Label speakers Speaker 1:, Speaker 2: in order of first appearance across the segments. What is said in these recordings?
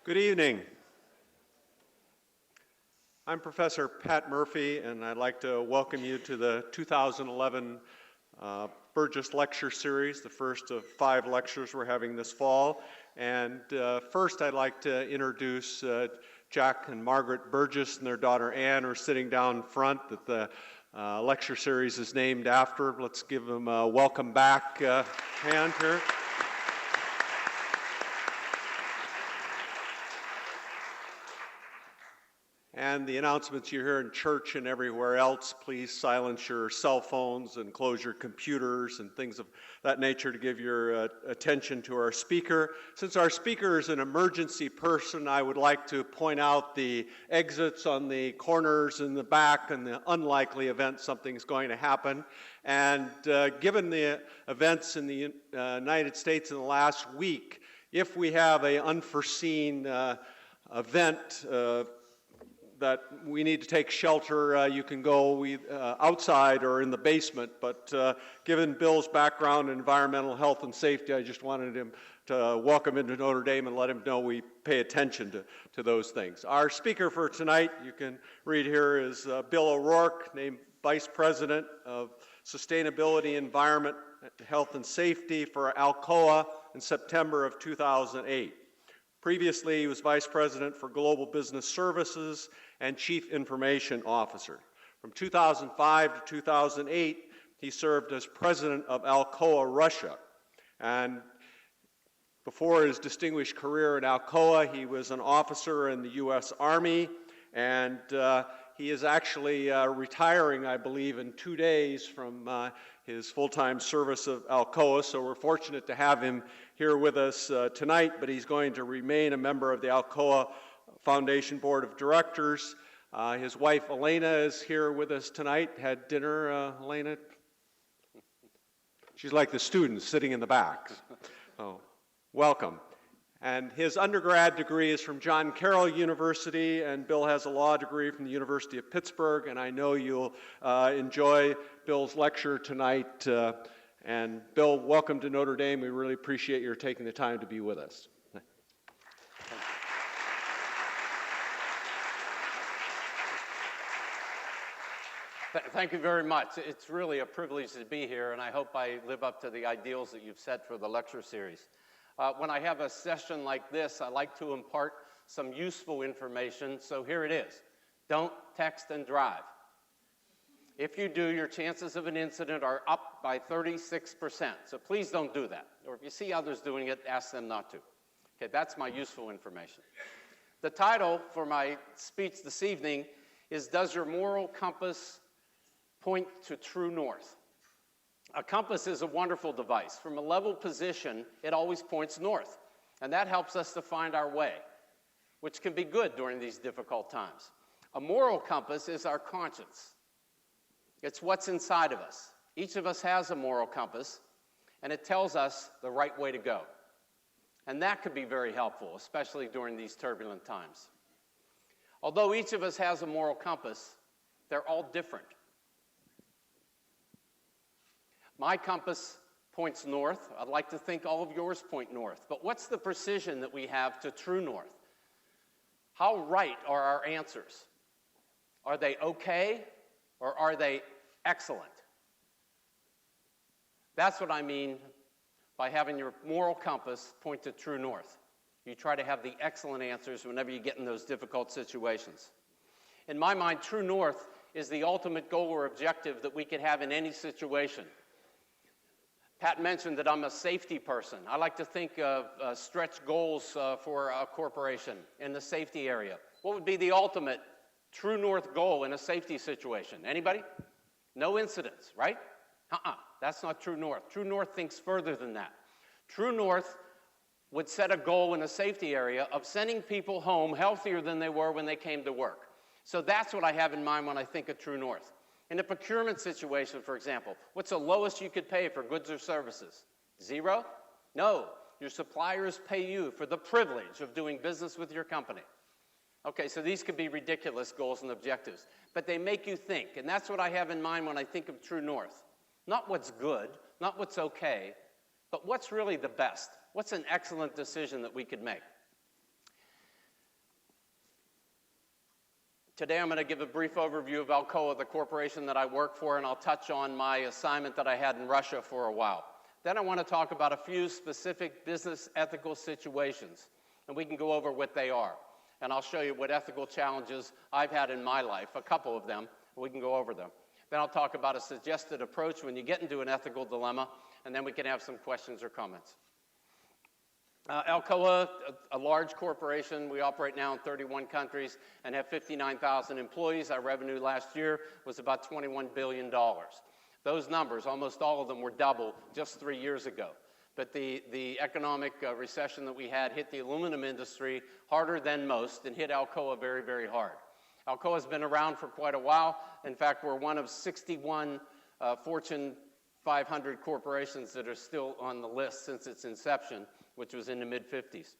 Speaker 1: Good evening. I'm Professor Pat Murphy, and I'd like to welcome you to the 2011 Berges Lecture Series, the first of 5 lectures we're having this fall. And first, I'd like to introduce Jack and Margaret Berges and their daughter Ann, who are sitting down front that the lecture series is named after. Let's give them a welcome back hand here. And the announcements you hear in church and everywhere else, please silence your cell phones and close your computers and things of that nature to give your attention to our speaker. Since our speaker is an emergency person, I would like to point out the exits on the corners in the back in the unlikely event something's going to happen. And given the events in the United States in the last week, if we have an unforeseen event that we need to take shelter, you can go outside or in the basement, but given Bill's background in environmental health and safety, I just wanted him to welcome him to Notre Dame and let him know we pay attention to those things. Our speaker for tonight, you can read here, is Bill O'Rourke, named Vice President of Sustainability, Environment, Health and Safety for Alcoa in September of 2008. Previously, he was Vice President for Global Business Services and Chief Information Officer. From 2005 to 2008, he served as President of Alcoa Russia. And before his distinguished career at Alcoa, he was an officer in the U.S. Army, and he is actually retiring, I believe, in 2 days from his full-time service of Alcoa, so we're fortunate to have him here with us tonight, but he's going to remain a member of the Alcoa Foundation Board of Directors. His wife, Elena, is here with us tonight. Had dinner, Elena? She's like the students sitting in the back. Oh, welcome. And his undergrad degree is from John Carroll University, and Bill has a law degree from the University of Pittsburgh, and I know you'll enjoy Bill's lecture tonight. And Bill, welcome to Notre Dame. We really appreciate your taking the time to be with us.
Speaker 2: Thank you very much. It's really a privilege to be here, and I hope I live up to the ideals that you've set for the lecture series. When I have a session like this, I like to impart some useful information, so here it is. Don't text and drive. If you do, your chances of an incident are up by 36%, so please don't do that. Or if you see others doing it, ask them not to. Okay, that's my useful information. The title for my speech this evening is, Does Your Moral Compass Point to True North? A compass is a wonderful device. From a level position, it always points north, and that helps us to find our way, which can be good during these difficult times. A moral compass is our conscience. It's what's inside of us. Each of us has a moral compass, and it tells us the right way to go. And that could be very helpful, especially during these turbulent times. Although each of us has a moral compass, they're all different. My compass points north. I'd like to think all of yours point north. But what's the precision that we have to true north? How right are our answers? Are they okay, or are they excellent? That's what I mean by having your moral compass point to true north. You try to have the excellent answers whenever you get in those difficult situations. In my mind, true north is the ultimate goal or objective that we could have in any situation. Pat mentioned that I'm a safety person. I like to think of stretch goals for a corporation in the safety area. What would be the ultimate true north goal in a safety situation? Anybody? No incidents, right? That's not true north. True north thinks further than that. True north would set a goal in a safety area of sending people home healthier than they were when they came to work. So that's what I have in mind when I think of true north. In a procurement situation, for example, what's the lowest you could pay for goods or services? 0? No. Your suppliers pay you for the privilege of doing business with your company. Okay, so these could be ridiculous goals and objectives, but they make you think, and that's what I have in mind when I think of true north. Not what's good, not what's okay, but what's really the best? What's an excellent decision that we could make? Today I'm going to give a brief overview of Alcoa, the corporation that I work for, and I'll touch on my assignment that I had in Russia for a while. Then I want to talk about a few specific business ethical situations, and we can go over what they are. And I'll show you what ethical challenges I've had in my life, a couple of them, and we can go over them. Then I'll talk about a suggested approach when you get into an ethical dilemma, and then we can have some questions or comments. Alcoa, a large corporation. We operate now in 31 countries and have 59,000 employees. Our revenue last year was about $21 billion. Those numbers, almost all of them, were double just 3 years ago. But the economic recession that we had hit the aluminum industry harder than most and hit Alcoa very, very hard. Alcoa has been around for quite a while. In fact, we're one of 61 Fortune 500 corporations that are still on the list since its inception, which was in the mid-50s.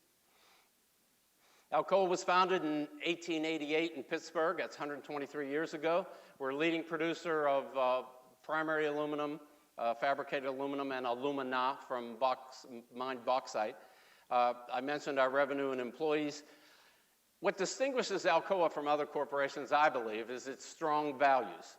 Speaker 2: Alcoa was founded in 1888 in Pittsburgh. That's 123 years ago. We're a leading producer of primary aluminum, fabricated aluminum, and alumina from mined bauxite. I mentioned our revenue and employees. What distinguishes Alcoa from other corporations, I believe, is its strong values.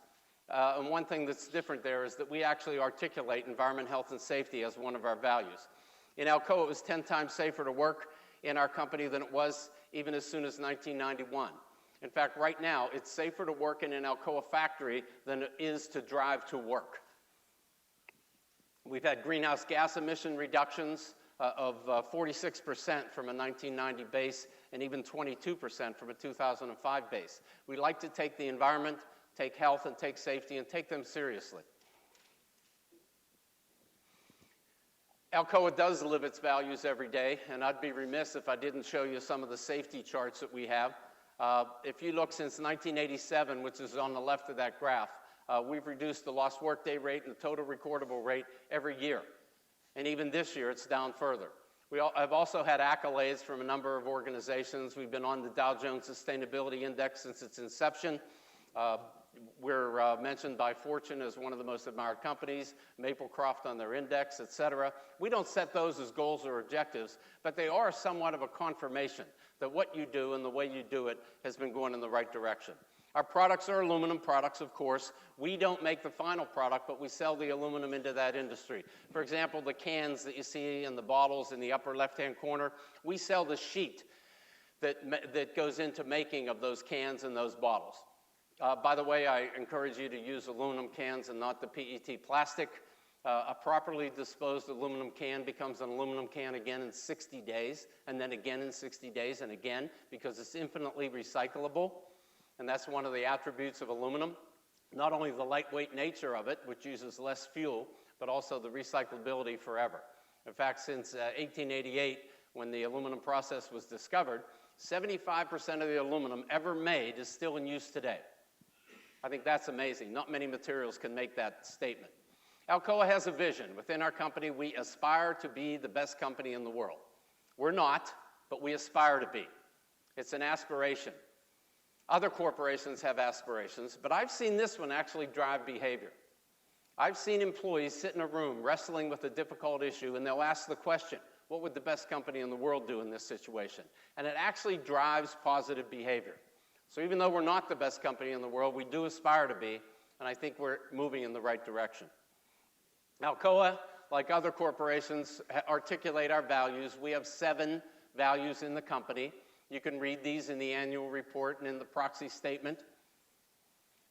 Speaker 2: And one thing that's different there is that we actually articulate environment, health, and safety as one of our values. In Alcoa, it was 10 times safer to work in our company than it was even as soon as 1991. In fact, right now, it's safer to work in an Alcoa factory than it is to drive to work. We've had greenhouse gas emission reductions of 46% from a 1990 base and even 22% from a 2005 base. We like to take the environment, take health, and take safety, and take them seriously. Alcoa does live its values every day, and I'd be remiss if I didn't show you some of the safety charts that we have. If you look since 1987, which is on the left of that graph, we've reduced the lost workday rate and the total recordable rate every year. And even this year, it's down further. I've also had accolades from a number of organizations. We've been on the Dow Jones Sustainability Index since its inception. We're mentioned by Fortune as one of the most admired companies, Maplecroft on their index, et cetera. We don't set those as goals or objectives, but they are somewhat of a confirmation that what you do and the way you do it has been going in the right direction. Our products are aluminum products, of course. We don't make the final product, but we sell the aluminum into that industry. For example, the cans that you see and the bottles in the upper left-hand corner, we sell the sheet that goes into making of those cans and those bottles. By the way, I encourage you to use aluminum cans and not the PET plastic. A properly disposed aluminum can becomes an aluminum can again in 60 days, and then again in 60 days, and again, because it's infinitely recyclable. And that's one of the attributes of aluminum. Not only the lightweight nature of it, which uses less fuel, but also the recyclability forever. In fact, since 1888, when the aluminum process was discovered, 75% of the aluminum ever made is still in use today. I think that's amazing. Not many materials can make that statement. Alcoa has a vision. Within our company, we aspire to be the best company in the world. We're not, but we aspire to be. It's an aspiration. Other corporations have aspirations, but I've seen this one actually drive behavior. I've seen employees sit in a room wrestling with a difficult issue, and they'll ask the question, what would the best company in the world do in this situation? And it actually drives positive behavior. So even though we're not the best company in the world, we do aspire to be, and I think we're moving in the right direction. Alcoa, like other corporations, articulate our values. We have 7 values in the company. You can read these in the annual report and in the proxy statement.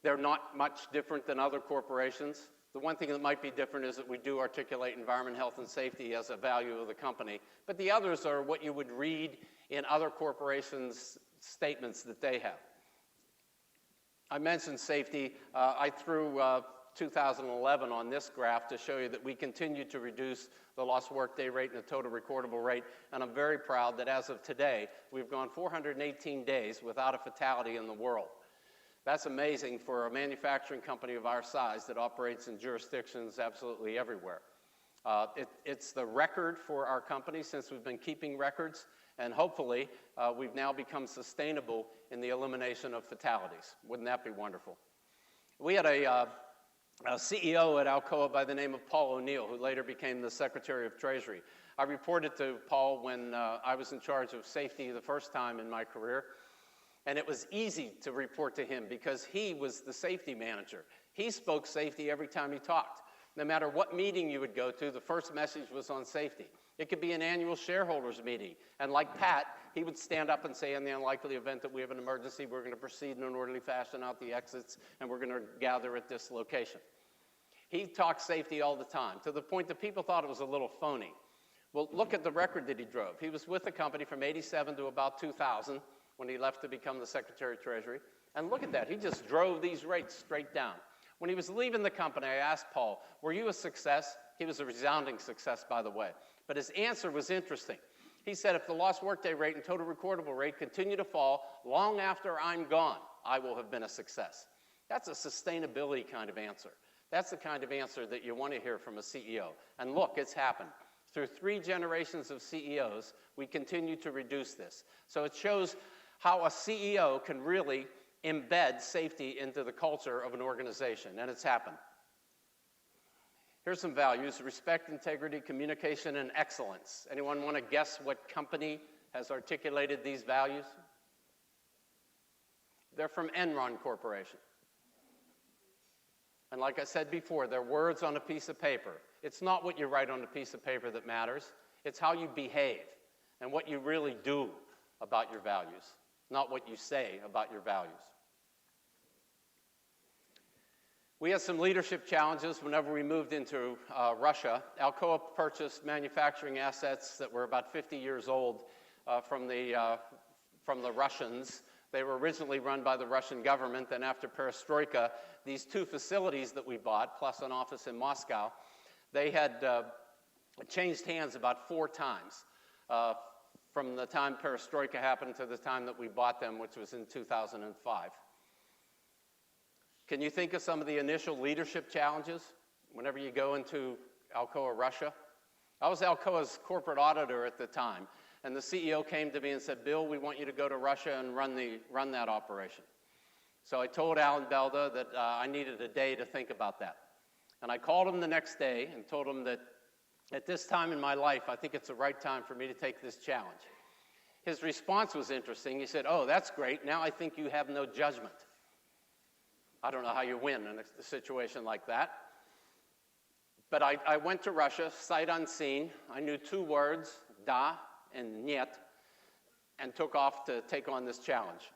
Speaker 2: They're not much different than other corporations. The one thing that might be different is that we do articulate environment, health, and safety as a value of the company. But the others are what you would read in other corporations' statements that they have. I mentioned safety. I threw 2011 on this graph to show you that we continue to reduce the lost workday rate and the total recordable rate, and I'm very proud that as of today, we've gone 418 days without a fatality in the world. That's amazing for a manufacturing company of our size that operates in jurisdictions absolutely everywhere. It's the record for our company since we've been keeping records, and hopefully we've now become sustainable in the elimination of fatalities. Wouldn't that be wonderful? We had a CEO at Alcoa by the name of Paul O'Neill, who later became the Secretary of Treasury. I reported to Paul when I was in charge of safety the first time in my career. And it was easy to report to him because he was the safety manager. He spoke safety every time he talked. No matter what meeting you would go to, the first message was on safety. It could be an annual shareholders meeting. And like Pat, he would stand up and say, in the unlikely event that we have an emergency, we're going to proceed in an orderly fashion out the exits, and we're going to gather at this location. He talked safety all the time, to the point that people thought it was a little phony. Well, look at the record that he drove. He was with the company from 87 to about 2000 when he left to become the Secretary of Treasury. And look at that. He just drove these rates straight down. When he was leaving the company, I asked Paul, were you a success? He was a resounding success, by the way. But his answer was interesting. He said, if the lost workday rate and total recordable rate continue to fall long after I'm gone, I will have been a success. That's a sustainability kind of answer. That's the kind of answer that you want to hear from a CEO. And look, it's happened. Through 3 generations of CEOs, we continue to reduce this. So it shows how a CEO can really embed safety into the culture of an organization, and it's happened. Here's some values: respect, integrity, communication, and excellence. Anyone want to guess what company has articulated these values? They're from Enron Corporation. And like I said before, they're words on a piece of paper. It's not what you write on a piece of paper that matters. It's how you behave and what you really do about your values, not what you say about your values. We had some leadership challenges whenever we moved into Russia. Alcoa purchased manufacturing assets that were about 50 years old from the Russians. They were originally run by the Russian government. Then after perestroika, these 2 facilities that we bought, plus an office in Moscow, they had changed hands about 4 times from the time perestroika happened to the time that we bought them, which was in 2005. Can you think of some of the initial leadership challenges whenever you go into Alcoa Russia? I was Alcoa's corporate auditor at the time, and the CEO came to me and said, Bill, we want you to go to Russia and run that operation. So I told Alan Belda that I needed a day to think about that. And I called him the next day and told him that at this time in my life, I think it's the right time for me to take this challenge. His response was interesting. He said, oh, that's great. Now I think you have no judgment. I don't know how you win in a situation like that. But I went to Russia, sight unseen. I knew 2 words, da and niet, and took off to take on this challenge.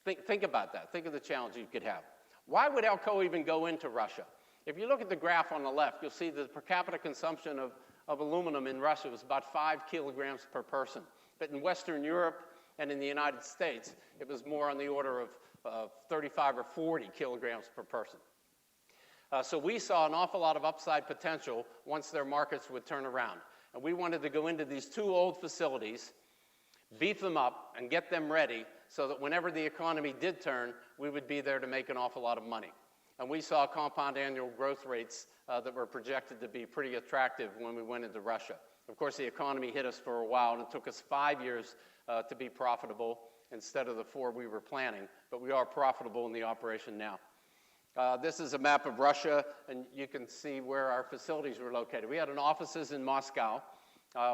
Speaker 2: Think about that. Think of the challenge you could have. Why would Alcoa even go into Russia? If you look at the graph on the left, you'll see the per capita consumption of aluminum in Russia was about 5 kilograms per person. But in Western Europe and in the United States, it was more on the order of 35 or 40 kilograms per person. So we saw an awful lot of upside potential once their markets would turn around. And we wanted to go into these 2 old facilities, beef them up, and get them ready so that whenever the economy did turn, we would be there to make an awful lot of money. And we saw compound annual growth rates that were projected to be pretty attractive when we went into Russia. Of course, the economy hit us for a while, and it took us 5 years to be profitable instead of the 4 we were planning, but we are profitable in the operation now. This is a map of Russia, and you can see where our facilities were located. We had an offices in Moscow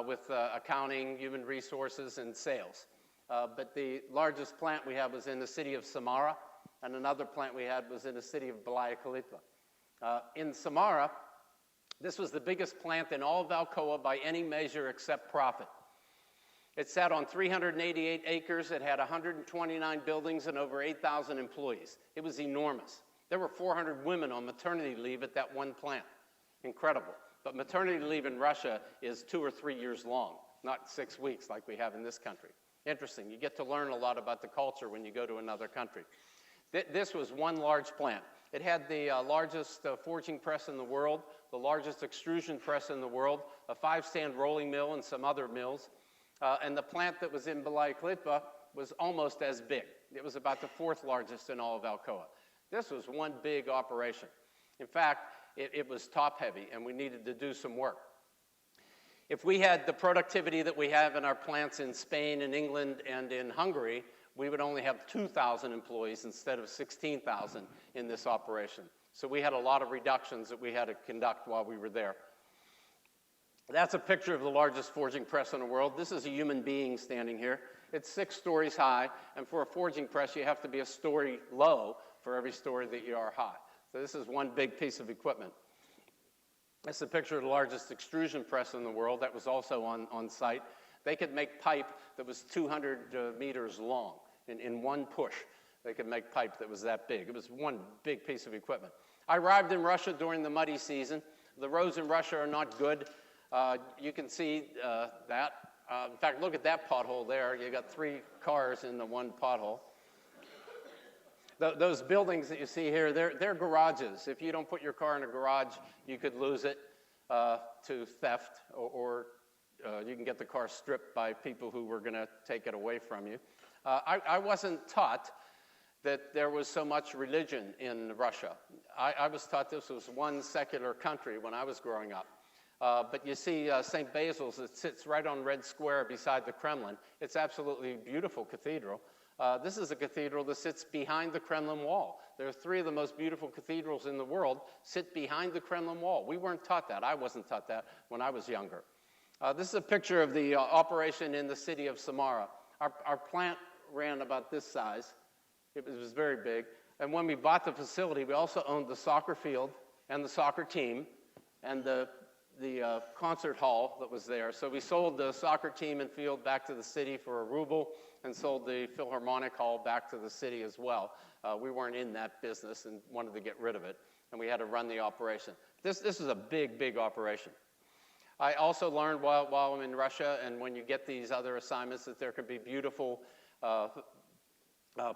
Speaker 2: with accounting, human resources, and sales. But the largest plant we had was in the city of Samara, and another plant we had was in the city of Belaya Kalitva. In Samara, this was the biggest plant in all of Alcoa by any measure except profit. It sat on 388 acres. It had 129 buildings and over 8,000 employees. It was enormous. There were 400 women on maternity leave at that one plant. Incredible. But maternity leave in Russia is 2 or 3 years long, not 6 weeks like we have in this country. Interesting. You get to learn a lot about the culture when you go to another country. This was one large plant. It had the largest forging press in the world, the largest extrusion press in the world, a 5-stand rolling mill and some other mills. And the plant that was in Belaya Kalitva was almost as big. It was about the 4th largest in all of Alcoa. This was one big operation. In fact, it was top-heavy, and we needed to do some work. If we had the productivity that we have in our plants in Spain and England and in Hungary, we would only have 2,000 employees instead of 16,000 in this operation. So we had a lot of reductions that we had to conduct while we were there. That's a picture of the largest forging press in the world. This is a human being standing here. It's 6 stories high, and for a forging press, you have to be a story low for every story that you are high. So this is one big piece of equipment. That's a picture of the largest extrusion press in the world that was also on site. They could make pipe that was 200 meters long in one push. They could make pipe that was that big. It was one big piece of equipment. I arrived in Russia during the muddy season. The roads in Russia are not good. You can see that. In fact, look at that pothole there. You got 3 cars in the one pothole. Those buildings that you see here, they're garages. If you don't put your car in a garage, you could lose it to theft, or you can get the car stripped by people who were going to take it away from you. I wasn't taught that there was so much religion in Russia. I was taught this was one secular country when I was growing up. But you see St. Basil's, it sits right on Red Square beside the Kremlin. It's absolutely beautiful cathedral. This is a cathedral that sits behind the Kremlin wall. There are 3 of the most beautiful cathedrals in the world sit behind the Kremlin wall. We weren't taught that. I wasn't taught that when I was younger. This is a picture of the operation in the city of Samara. Our plant ran about this size. It was very big. And when we bought the facility, we also owned the soccer field and the soccer team and the concert hall that was there. So we sold the soccer team and field back to the city for a ruble and sold the Philharmonic Hall back to the city as well. We weren't in that business and wanted to get rid of it, and we had to run the operation. This is a big, big operation. I also learned while I'm in Russia, and when you get these other assignments, that there can be beautiful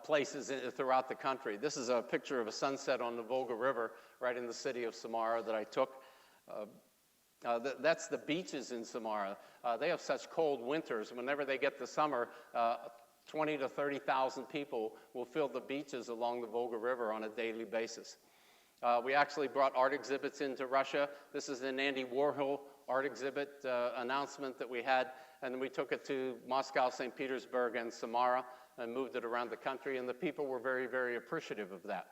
Speaker 2: places throughout the country. This is a picture of a sunset on the Volga River right in the city of Samara that I took. That's the beaches in Samara. They have such cold winters. Whenever they get the summer, 20 to 30,000 people will fill the beaches along the Volga River on a daily basis. We actually brought art exhibits into Russia. This is an Andy Warhol art exhibit announcement that we had, and then we took it to Moscow, St. Petersburg, and Samara, and moved it around the country, and the people were very, very appreciative of that.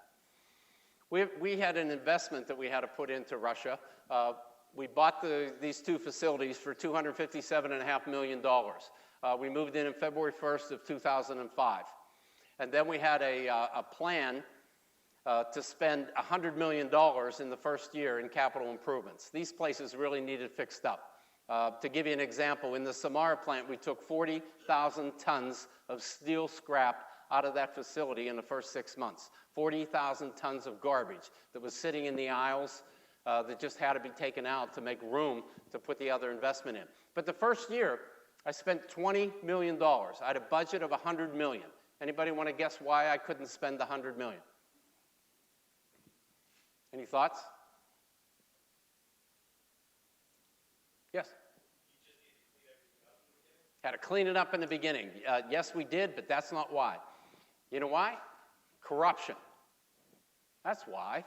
Speaker 2: We had an investment that we had to put into Russia. We bought these 2 facilities for $257.5 million. We moved in February 1st of 2005. And then we had a plan to spend $100 million in the first year in capital improvements. These places really needed fixed up. To give you an example, in the Samara plant, we took 40,000 tons of steel scrap out of that facility in the first 6 months. 40,000 tons of garbage that was sitting in the aisles that just had to be taken out to make room to put the other investment in. But the first year, I spent $20 million. I had a budget of $100 million. Anybody want to guess why I couldn't spend the $100 million? Any thoughts? Yes? Had to clean it up in the beginning. Yes, we did, but that's not why. You know why? Corruption. That's why.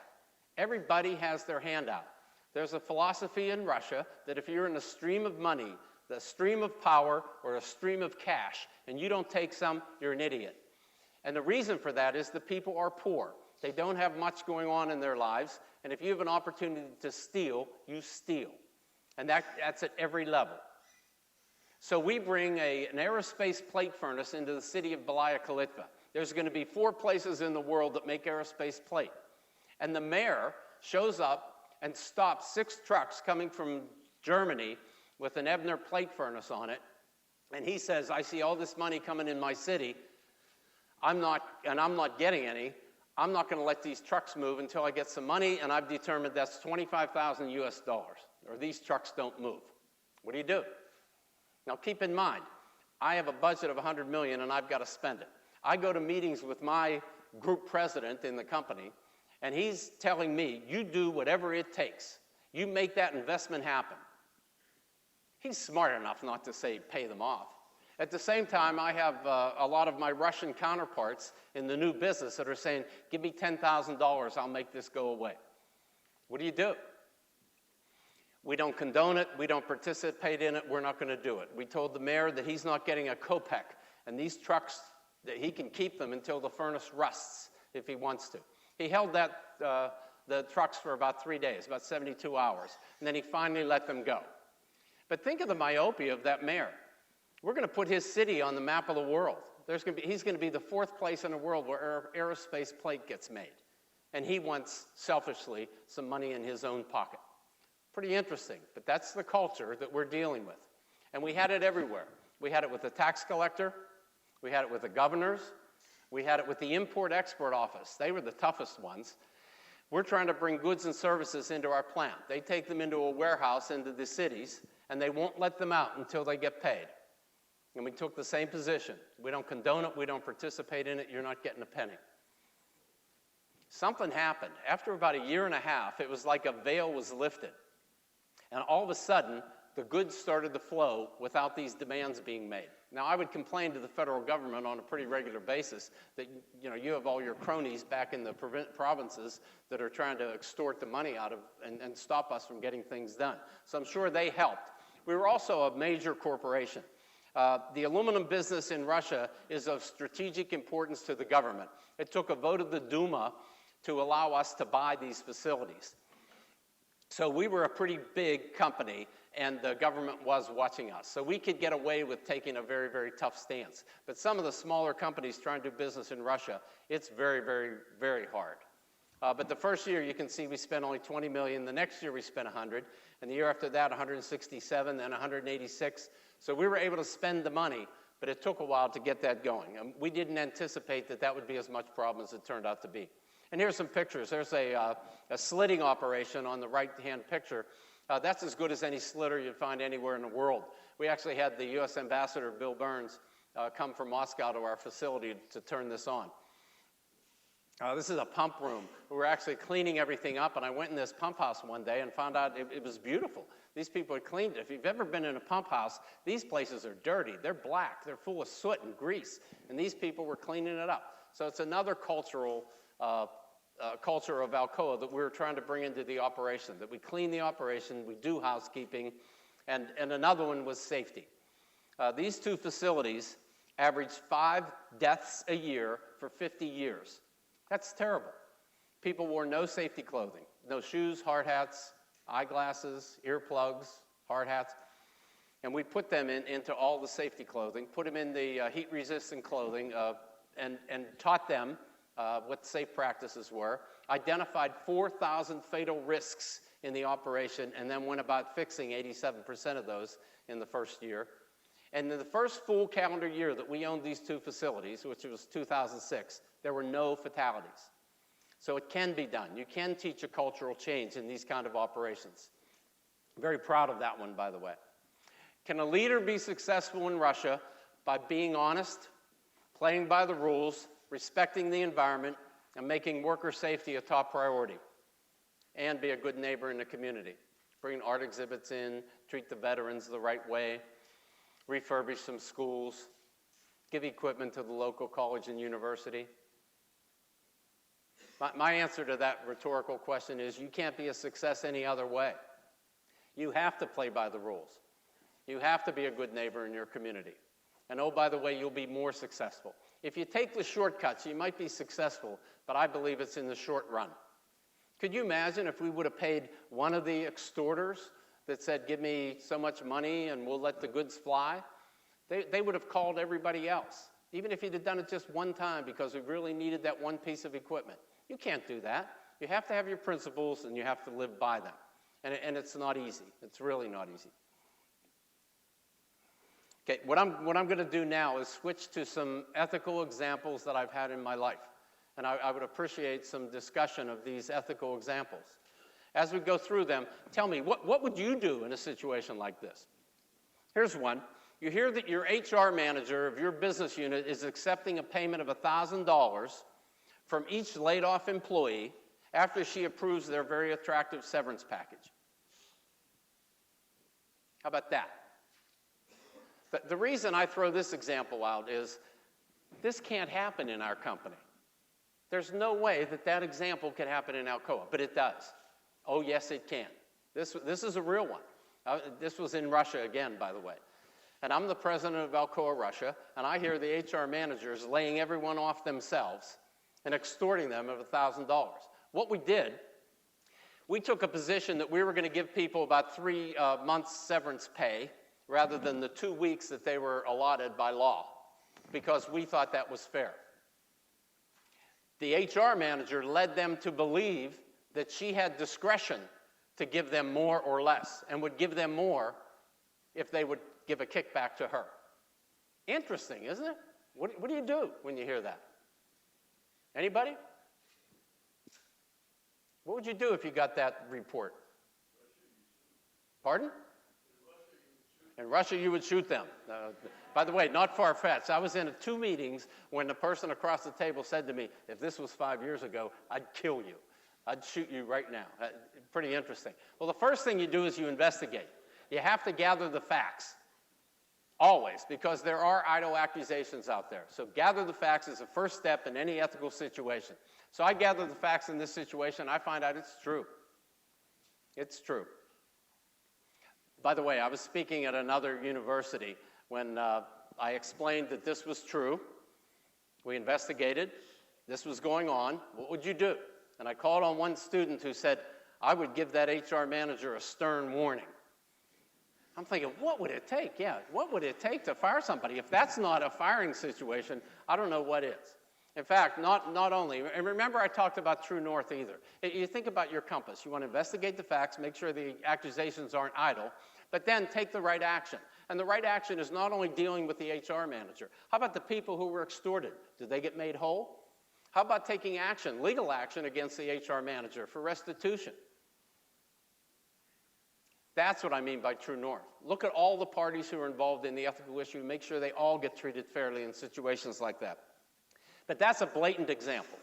Speaker 2: Everybody has their hand out. There's a philosophy in Russia that if you're in a stream of money, the stream of power, or a stream of cash, and you don't take some, you're an idiot. And the reason for that is the people are poor. They don't have much going on in their lives, and if you have an opportunity to steal, you steal. And that's at every level. So we bring an aerospace plate furnace into the city of Belaya Kalitva. There's going to be 4 places in the world that make aerospace plate. And the mayor shows up and stops 6 trucks coming from Germany with an Ebner plate furnace on it. And he says, I see all this money coming in my city. I'm not getting any. I'm not going to let these trucks move until I get some money, and I've determined that's 25,000 US dollars, or these trucks don't move. What do? Now keep in mind, I have a budget of 100 million and I've got to spend it. I go to meetings with my group president in the company, and he's telling me, you do whatever it takes. You make that investment happen. He's smart enough not to say pay them off. At the same time, I have a lot of my Russian counterparts in the new business that are saying, give me $10,000, I'll make this go away. What do? We don't condone it, we don't participate in it, we're not going to do it. We told the mayor that he's not getting a kopeck, and these trucks, that he can keep them until the furnace rusts if he wants to. He held the trucks for about 3 days, about 72 hours, and then he finally let them go. But think of the myopia of that mayor. We're going to put his city on the map of the world. He's going to be the 4th place in the world where aerospace plate gets made. And he wants, selfishly, some money in his own pocket. Pretty interesting, but that's the culture that we're dealing with. And we had it everywhere. We had it with the tax collector. We had it with the governors. We had it with the Import-Export Office. They were the toughest ones. We're trying to bring goods and services into our plant. They take them into a warehouse into the cities, and they won't let them out until they get paid. And we took the same position. We don't condone it. We don't participate in it. You're not getting a penny. Something happened. After about a year and a half, it was like a veil was lifted. And all of a sudden, the goods started to flow without these demands being made. Now, I would complain to the federal government on a pretty regular basis that you have all your cronies back in the provinces that are trying to extort the money out of and stop us from getting things done. So I'm sure they helped. We were also a major corporation. The aluminum business in Russia is of strategic importance to the government. It took a vote of the Duma to allow us to buy these facilities. So we were a pretty big company, and the government was watching us. So we could get away with taking a very, very tough stance. But some of the smaller companies trying to do business in Russia, it's very, very, very hard. But the first year, you can see we spent only $20 million. The next year, we spent 100. And the year after that, 167, then 186. So we were able to spend the money, but it took a while to get that going. And we didn't anticipate that that would be as much problem as it turned out to be. And here's some pictures. There's a slitting operation on the right-hand picture. That's as good as any slitter you'd find anywhere in the world. We actually had the U.S. Ambassador, Bill Burns, come from Moscow to our facility to turn this on. This is a pump room. We were actually cleaning everything up, and I went in this pump house one day and found out it was beautiful. These people had cleaned it. If you've ever been in a pump house, these places are dirty. They're black. They're full of soot and grease, and these people were cleaning it up. So it's another culture of Alcoa that we're trying to bring into the operation, that we clean the operation, we do housekeeping, and another one was safety. These two facilities averaged 5 deaths a year for 50 years. That's terrible. People wore no safety clothing, no shoes, hard hats, eyeglasses, earplugs, hard hats. And we put them into all the safety clothing, put them in the heat-resistant clothing, and taught them what safe practices were, identified 4,000 fatal risks in the operation, and then went about fixing 87% of those in the first year. And in the first full calendar year that we owned these two facilities, which was 2006, there were no fatalities. So it can be done. You can teach a cultural change in these kind of operations. I'm very proud of that one, by the way. Can a leader be successful in Russia by being honest, playing by the rules, respecting the environment, and making worker safety a top priority, and be a good neighbor in the community? Bring art exhibits in, treat the veterans the right way, refurbish some schools, give equipment to the local college and university. My answer to that rhetorical question is you can't be a success any other way. You have to play by the rules. You have to be a good neighbor in your community. And oh, by the way, you'll be more successful. If you take the shortcuts, you might be successful, but I believe it's in the short run. Could you imagine if we would have paid one of the extorters that said, give me so much money and we'll let the goods fly? They would have called everybody else, even if you'd have done it just one time because we really needed that one piece of equipment. You can't do that. You have to have your principles and you have to live by them. And it's not easy. It's really not easy. Okay, what I'm going to do now is switch to some ethical examples that I've had in my life. And I would appreciate some discussion of these ethical examples. As we go through them, tell me, what would you do in a situation like this? Here's one. You hear that your HR manager of your business unit is accepting a payment of $1,000 from each laid-off employee after she approves their very attractive severance package. How about that? But the reason I throw this example out is this can't happen in our company. There's no way that that example can happen in Alcoa, but it does. Oh, yes, it can. This is a real one. This was in Russia again, by the way. And I'm the president of Alcoa Russia, and I hear the HR managers laying everyone off themselves and extorting them of $1,000. What we did, we took a position that we were going to give people about 3 months severance pay rather than the 2 weeks that they were allotted by law, because we thought that was fair. The HR manager led them to believe that she had discretion to give them more or less, and would give them more if they would give a kickback to her. Interesting, isn't it? What do you do when you hear that? Anybody? What would you do if you got that report? Pardon? In Russia, you would shoot them. By the way, not far-fetched. I was in 2 meetings when the person across the table said to me, if this was 5 years ago, I'd kill you. I'd shoot you right now. Pretty interesting. Well, the first thing you do is you investigate. You have to gather the facts. Always, because there are idle accusations out there. So gather the facts is the first step in any ethical situation. So I gather the facts in this situation. I find out it's true. It's true. By the way, I was speaking at another university when I explained that this was true. We investigated. This was going on. What would you do? And I called on one student who said, I would give that HR manager a stern warning. I'm thinking, what would it take? Yeah, what would it take to fire somebody? If that's not a firing situation, I don't know what is. In fact, not only, and remember I talked about true north either. You think about your compass. You want to investigate the facts, make sure the accusations aren't idle, but then take the right action. And the right action is not only dealing with the HR manager. How about the people who were extorted? Did they get made whole? How about taking action, legal action against the HR manager for restitution? That's what I mean by true north. Look at all the parties who are involved in the ethical issue, make sure they all get treated fairly in situations like that. But that's a blatant example.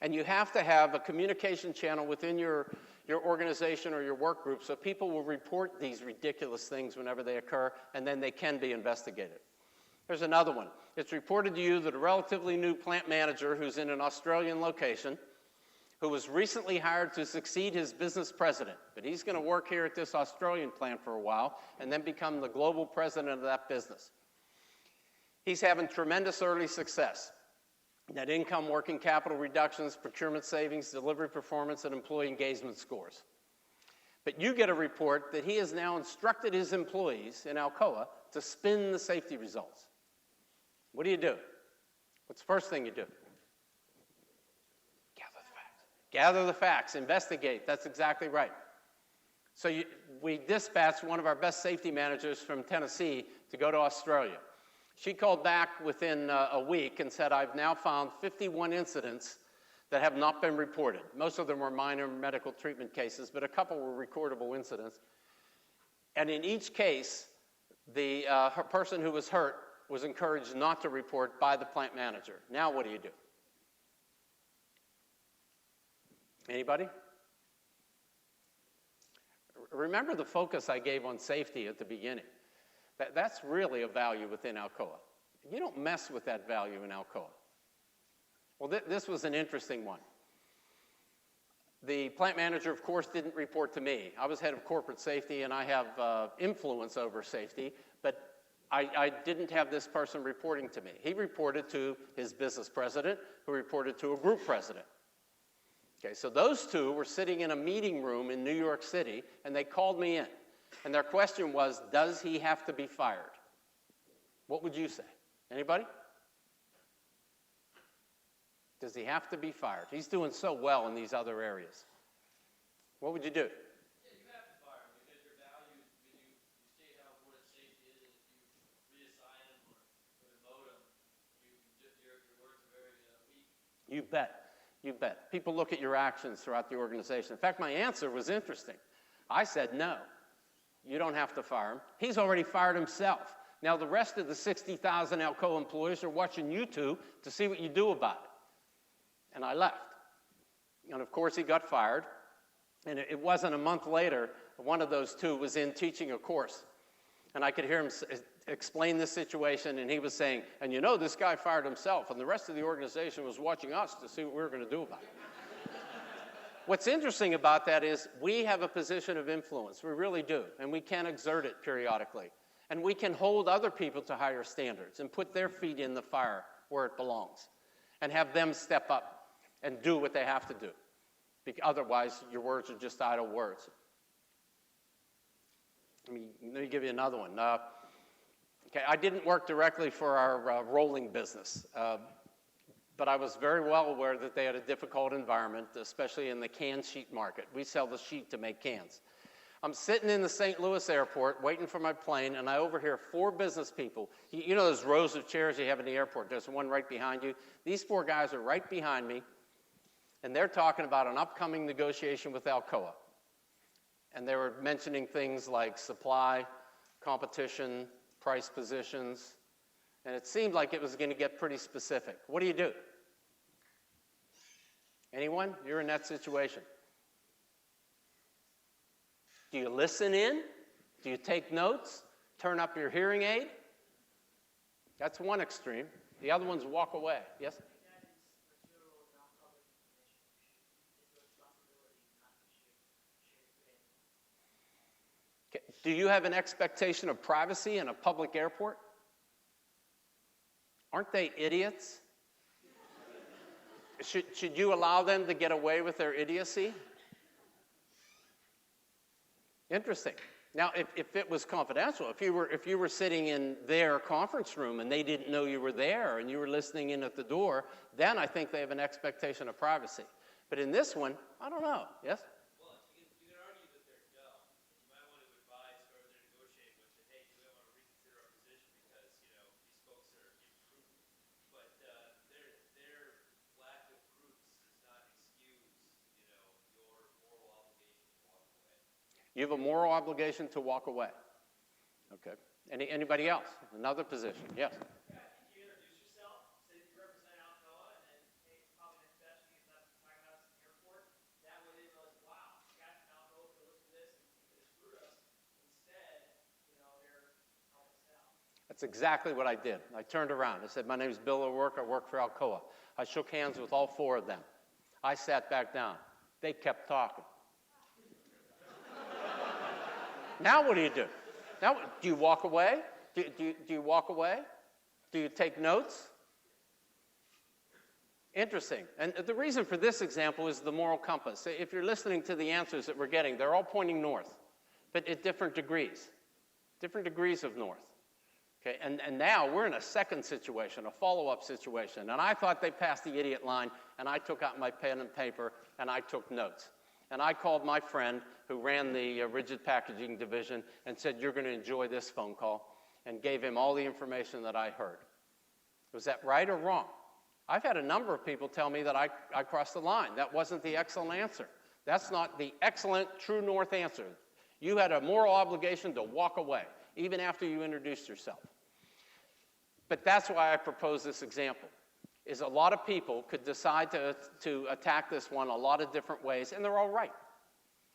Speaker 2: And you have to have a communication channel within your organization or your work group so people will report these ridiculous things whenever they occur, and then they can be investigated. There's another one. It's reported to you that a relatively new plant manager who's in an Australian location, who was recently hired to succeed his business president, but he's going to work here at this Australian plant for a while and then become the global president of that business. He's having tremendous early success. Net income, working capital reductions, procurement savings, delivery performance, and employee engagement scores. But you get a report that he has now instructed his employees in Alcoa to spin the safety results. What do you do? What's the first thing you do? Gather the facts, investigate. That's exactly right. So we dispatched one of our best safety managers from Tennessee to go to Australia. She called back within a week and said, I've now found 51 incidents that have not been reported. Most of them were minor medical treatment cases, but a couple were recordable incidents. And in each case, the person who was hurt was encouraged not to report by the plant manager. Now what do you do? Anybody? Remember the focus I gave on safety at the beginning. That's really a value within Alcoa. You don't mess with that value in Alcoa. Well, this was an interesting one. The plant manager, of course, didn't report to me. I was head of corporate safety, and I have influence over safety, but I didn't have this person reporting to me. He reported to his business president, who reported to a group president. Okay, so those two were sitting in a meeting room in New York City, and they called me in. And their question was, does he have to be fired? What would you say? Anybody? Does he have to be fired? He's doing so well in these other areas. What would you do?
Speaker 3: Yeah, you have to fire him because your values, when you state how important safety is, and if you reassign him or demote him, your words are very weak.
Speaker 2: You bet. You bet. People look at your actions throughout the organization. In fact, my answer was interesting. I said, no, you don't have to fire him. He's already fired himself. Now, the rest of the 60,000 Alcoa employees are watching you two to see what you do about it. And I left. And of course, he got fired. And it wasn't a month later, one of those two was in teaching a course. And I could hear him explain this situation, and he was saying, and you know, this guy fired himself, and the rest of the organization was watching us to see what we were going to do about it. What's interesting about that is we have a position of influence. We really do, and we can exert it periodically. And we can hold other people to higher standards and put their feet in the fire where it belongs and have them step up and do what they have to do. Otherwise, your words are just idle words. Let me give you another one. Okay, I didn't work directly for our rolling business, but I was very well aware that they had a difficult environment, especially in the can sheet market. We sell the sheet to make cans. I'm sitting in the St. Louis airport waiting for my plane, and I overhear 4 business people. You know those rows of chairs you have in the airport? There's one right behind you. These 4 guys are right behind me, and they're talking about an upcoming negotiation with Alcoa. And they were mentioning things like supply, competition, price positions, and it seemed like it was going to get pretty specific. What do you do? Anyone? You're in that situation. Do you listen in? Do you take notes? Turn up your hearing aid? That's one extreme. The other one's walk away. Yes? Okay. Do you have an expectation of privacy in a public airport? Aren't they idiots? Should you allow them to get away with their idiocy? Interesting. Now, if it was confidential, if you were sitting in their conference room and they didn't know you were there and you were listening in at the door, then I think they have an expectation of privacy. But in this one, I don't know. Yes?
Speaker 3: Well, you can argue that they're dumb. You might want to advise whoever they're negotiating with that, hey, you might want to reconsider our position because, these folks are imprudent. But their lack of prudence does not excuse, your moral obligation to walk away.
Speaker 2: You have a moral obligation to walk away. Okay. Anybody else? Another position? Yes.
Speaker 4: Yeah, I think you introduce yourself, say that you represent Alcoa, and then, hey, it's probably next best for you to talking about us in the airport. That way they realize, wow, the guys from Alcoa could listen to this and could have screwed us. Instead, they're helping us out.
Speaker 2: That's exactly what I did. I turned around. I said, my name is Bill O'Rourke. I work for Alcoa. I shook hands with all 4 of them. I sat back down. They kept talking. Now what do you do? Now, do you walk away? Do you walk away? Do you take notes? Interesting. And the reason for this example is the moral compass. If you're listening to the answers that we're getting, they're all pointing north, but at different degrees of north. Okay, and now we're in a second situation, a follow-up situation. And I thought they passed the idiot line, and I took out my pen and paper, and I took notes. And I called my friend who ran the rigid packaging division and said, you're going to enjoy this phone call, and gave him all the information that I heard. Was that right or wrong? I've had a number of people tell me that I crossed the line. That wasn't the excellent answer. That's not the excellent, true north answer. You had a moral obligation to walk away, even after you introduced yourself. But that's why I propose this example, is a lot of people could decide to attack this one a lot of different ways, and they're all right.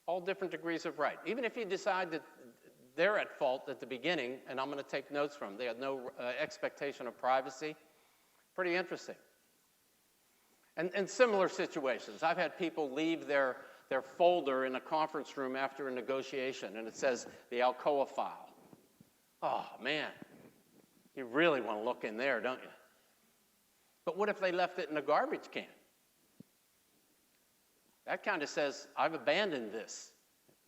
Speaker 2: All different degrees of right. Even if you decide that they're at fault at the beginning, and I'm going to take notes from them, they had no expectation of privacy. Pretty interesting. And similar situations. I've had people leave their folder in a conference room after a negotiation, and it says the Alcoa file. Oh, man. You really want to look in there, don't you? But what if they left it in a garbage can? That kind of says, I've abandoned this,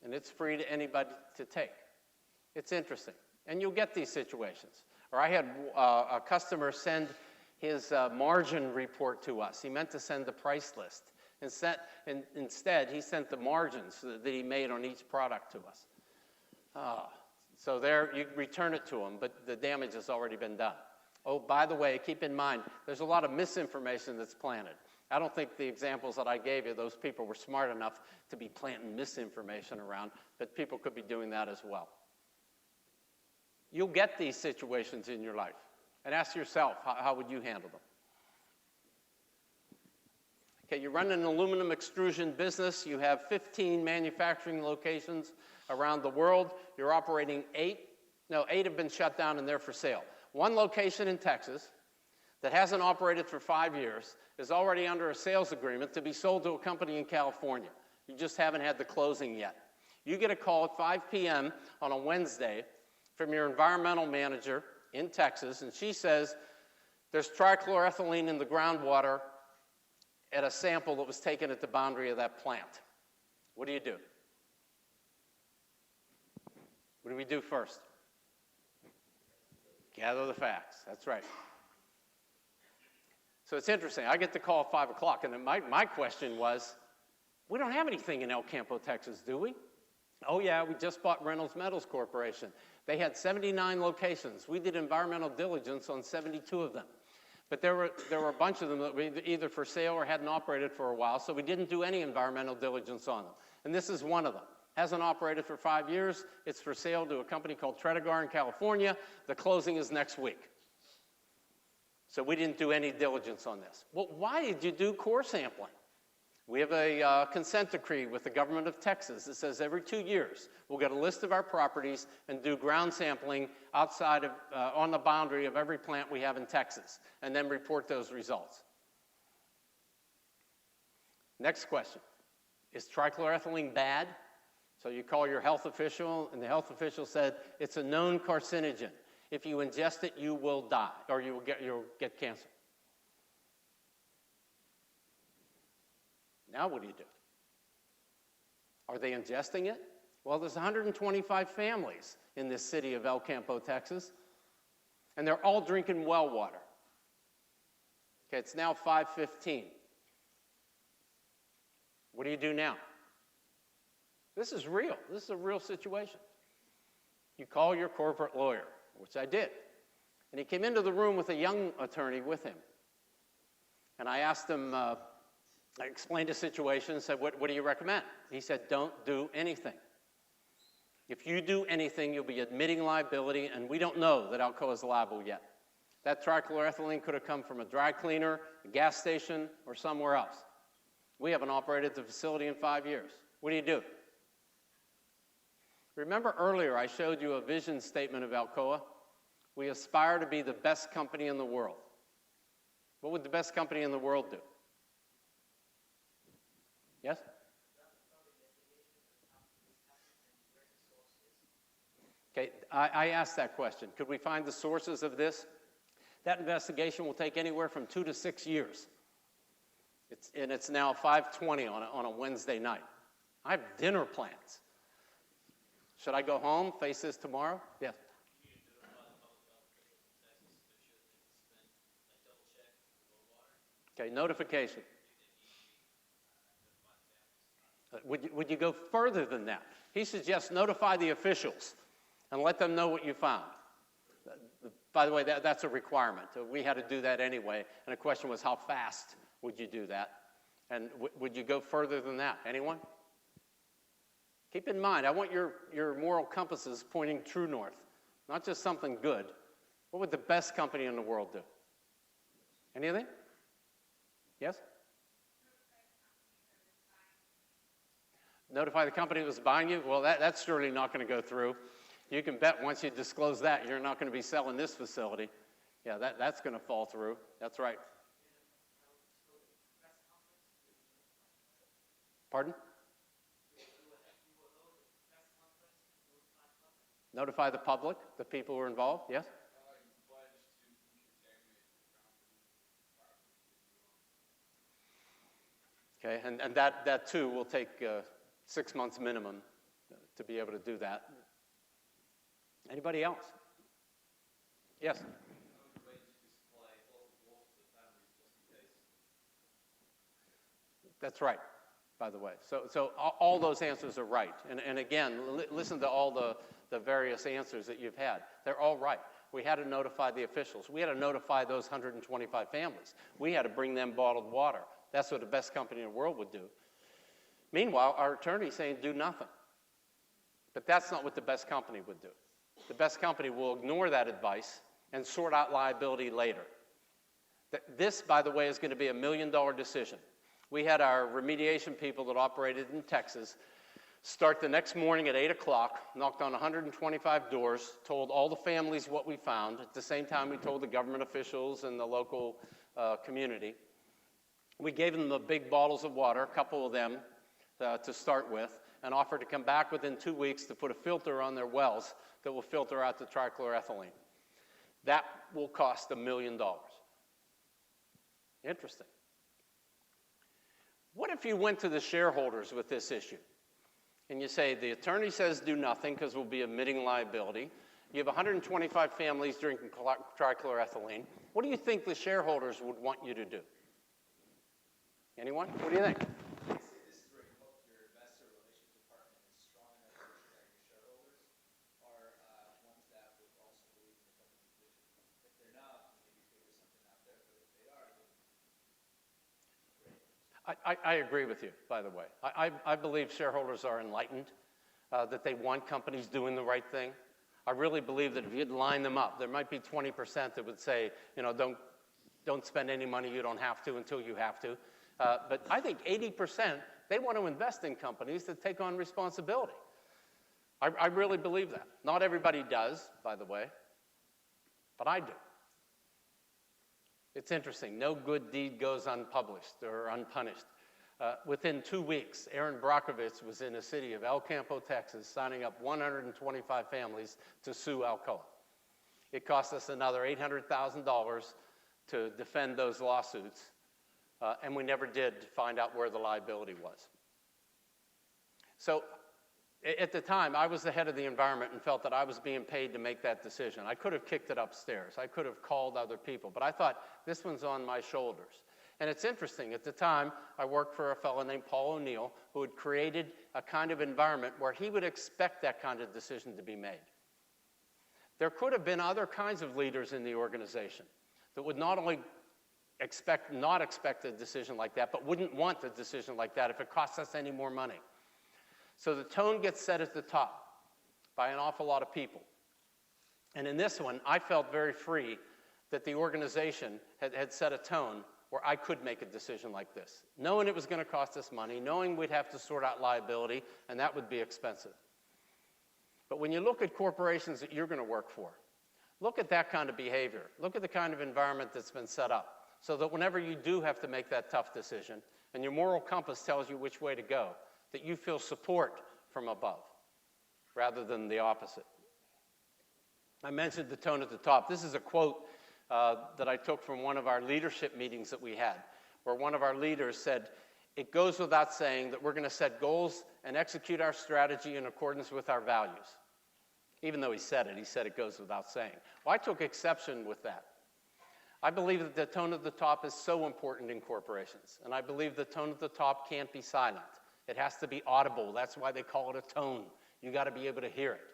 Speaker 2: and it's free to anybody to take. It's interesting. And you'll get these situations. Or I had a customer send his margin report to us. He meant to send the price list. Instead, he sent the margins that he made on each product to us. So there, you return it to him, but the damage has already been done. Oh, by the way, keep in mind, there's a lot of misinformation that's planted. I don't think the examples that I gave you, those people were smart enough to be planting misinformation around, but people could be doing that as well. You'll get these situations in your life, and ask yourself, how would you handle them? Okay, you run an aluminum extrusion business. You have 15 manufacturing locations around the world. You're operating 8 have been shut down and they're for sale. 1 location in Texas that hasn't operated for 5 years is already under a sales agreement to be sold to a company in California. You just haven't had the closing yet. You get a call at 5 p.m. on a Wednesday from your environmental manager in Texas, and she says, there's trichloroethylene in the groundwater at a sample that was taken at the boundary of that plant. What do you do? What do we do first? Gather the facts. That's right. So it's interesting. I get the call at 5 o'clock, and then my question was, we don't have anything in El Campo, Texas, do we? Oh, yeah, we just bought Reynolds Metals Corporation. They had 79 locations. We did environmental diligence on 72 of them. But there were a bunch of them that were either for sale or hadn't operated for a while, so we didn't do any environmental diligence on them. And this is one of them. Hasn't operated for 5 years. It's for sale to a company called Tredegar in California. The closing is next week. So we didn't do any diligence on this. Well, why did you do core sampling? We have a consent decree with the government of Texas that says every 2 years we'll get a list of our properties and do ground sampling outside of, on the boundary of every plant we have in Texas, and then report those results. Next question. Is trichloroethylene bad? So you call your health official, and the health official said it's a known carcinogen. If you ingest it, you will die, or you'll get cancer. Now what do you do? Are they ingesting it? Well, there's 125 families in this city of El Campo, Texas, and they're all drinking well water. Okay, it's now 5:15. What do you do now? This is real. This is a real situation. You call your corporate lawyer, which I did, and he came into the room with a young attorney with him. And I asked him, I explained the situation and said, what do you recommend? He said, don't do anything. If you do anything, you'll be admitting liability, and we don't know that Alcoa is liable yet. That trichloroethylene could have come from a dry cleaner, a gas station, or somewhere else. We haven't operated the facility in 5 years. What do you do? Remember earlier I showed you a vision statement of Alcoa? We aspire to be the best company in the world. What would the best company in the world do? Yes? Okay, I asked that question. Could we find the sources of this? That investigation will take anywhere from 2 to 6 years. It's now 5:20 on a Wednesday night. I have dinner plans. Should I go home, face this tomorrow? Yes. Okay, notification. Would you go further than that? He suggests notify the officials and let them know what you found. By the way, that's a requirement. We had to do that anyway, and the question was how fast would you do that? And would you go further than that? Anyone? Keep in mind, I want your moral compasses pointing true north, not just something good. What would the best company in the world do? Anything? Yes? Notify the company that was buying you? Well, that's surely not going to go through. You can bet once you disclose that, you're not going to be selling this facility. Yeah, that's going to fall through. That's right. Pardon? Notify the public, the people who are involved, yes? Okay, and that too will take 6 months minimum to be able to do that. Anybody else? Yes? That's right, by the way. So all those answers are right. And again, listen to all the various answers that you've had. They're all right. We had to notify the officials. We had to notify those 125 families. We had to bring them bottled water. That's what the best company in the world would do. Meanwhile, our attorney's saying do nothing. But that's not what the best company would do. The best company will ignore that advice and sort out liability later. This, by the way, is going to be a $1 million decision. We had our remediation people that operated in Texas start the next morning at 8 o'clock, knocked on 125 doors, told all the families what we found. At the same time, we told the government officials and the local community. We gave them the big bottles of water, a couple of them to start with, and offered to come back within 2 weeks to put a filter on their wells that will filter out the trichloroethylene. That will cost $1 million. Interesting. What if you went to the shareholders with this issue? And you say, the attorney says do nothing because we'll be admitting liability, You have 125 families drinking trichloroethylene. What do you think the shareholders would want you to do? Anyone? What do you think?
Speaker 3: This is where you hope your investor relations department is strong enough to ensure that your shareholders are ones that would also believe in the company's vision. If they're not, then maybe figure something out there. But if they are, then great.
Speaker 2: I agree with you, by the way. I believe shareholders are enlightened, that they want companies doing the right thing. I really believe that if you'd line them up, there might be 20% that would say, you know, don't spend any money you don't have to until you have to. But I think 80%, they want to invest in companies that take on responsibility. I really believe that. Not everybody does, by the way, but I do. It's interesting. No good deed goes unpublished or unpunished. Within 2 weeks, Aaron Brockovich was in the city of El Campo, Texas, signing up 125 families to sue Alcoa. It cost us another $800,000 to defend those lawsuits, and we never did find out where the liability was. So at the time, I was the head of the environment and felt that I was being paid to make that decision. I could have kicked it upstairs. I could have called other people, but I thought, this one's on my shoulders. And it's interesting, at the time, I worked for a fellow named Paul O'Neill who had created a kind of environment where he would expect that kind of decision to be made. There could have been other kinds of leaders in the organization that would not only not expect a decision like that, but wouldn't want a decision like that if it costs us any more money. So the tone gets set at the top by an awful lot of people. And in this one, I felt very free that the organization had set a tone where I could make a decision like this, knowing it was going to cost us money, knowing we'd have to sort out liability, and that would be expensive. But when you look at corporations that you're going to work for, look at that kind of behavior. Look at the kind of environment that's been set up so that whenever you do have to make that tough decision and your moral compass tells you which way to go, that you feel support from above rather than the opposite. I mentioned the tone at the top. This is a quote that I took from one of our leadership meetings that we had, where one of our leaders said, "It goes without saying that we're going to set goals and execute our strategy in accordance with our values." Even though he said it goes without saying. Well, I took exception with that. I believe that the tone at the top is so important in corporations, and I believe the tone at the top can't be silent. It has to be audible. That's why they call it a tone. You got to be able to hear it.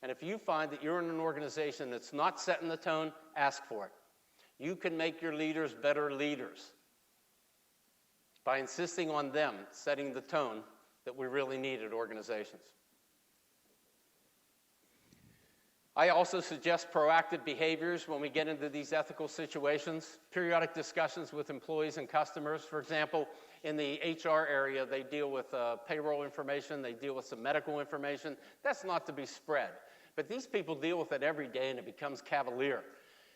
Speaker 2: And if you find that you're in an organization that's not setting the tone, ask for it. You can make your leaders better leaders by insisting on them setting the tone that we really need at organizations. I also suggest proactive behaviors when we get into these ethical situations, periodic discussions with employees and customers. For example, in the HR area, they deal with payroll information, they deal with some medical information. That's not to be spread. But these people deal with it every day and it becomes cavalier.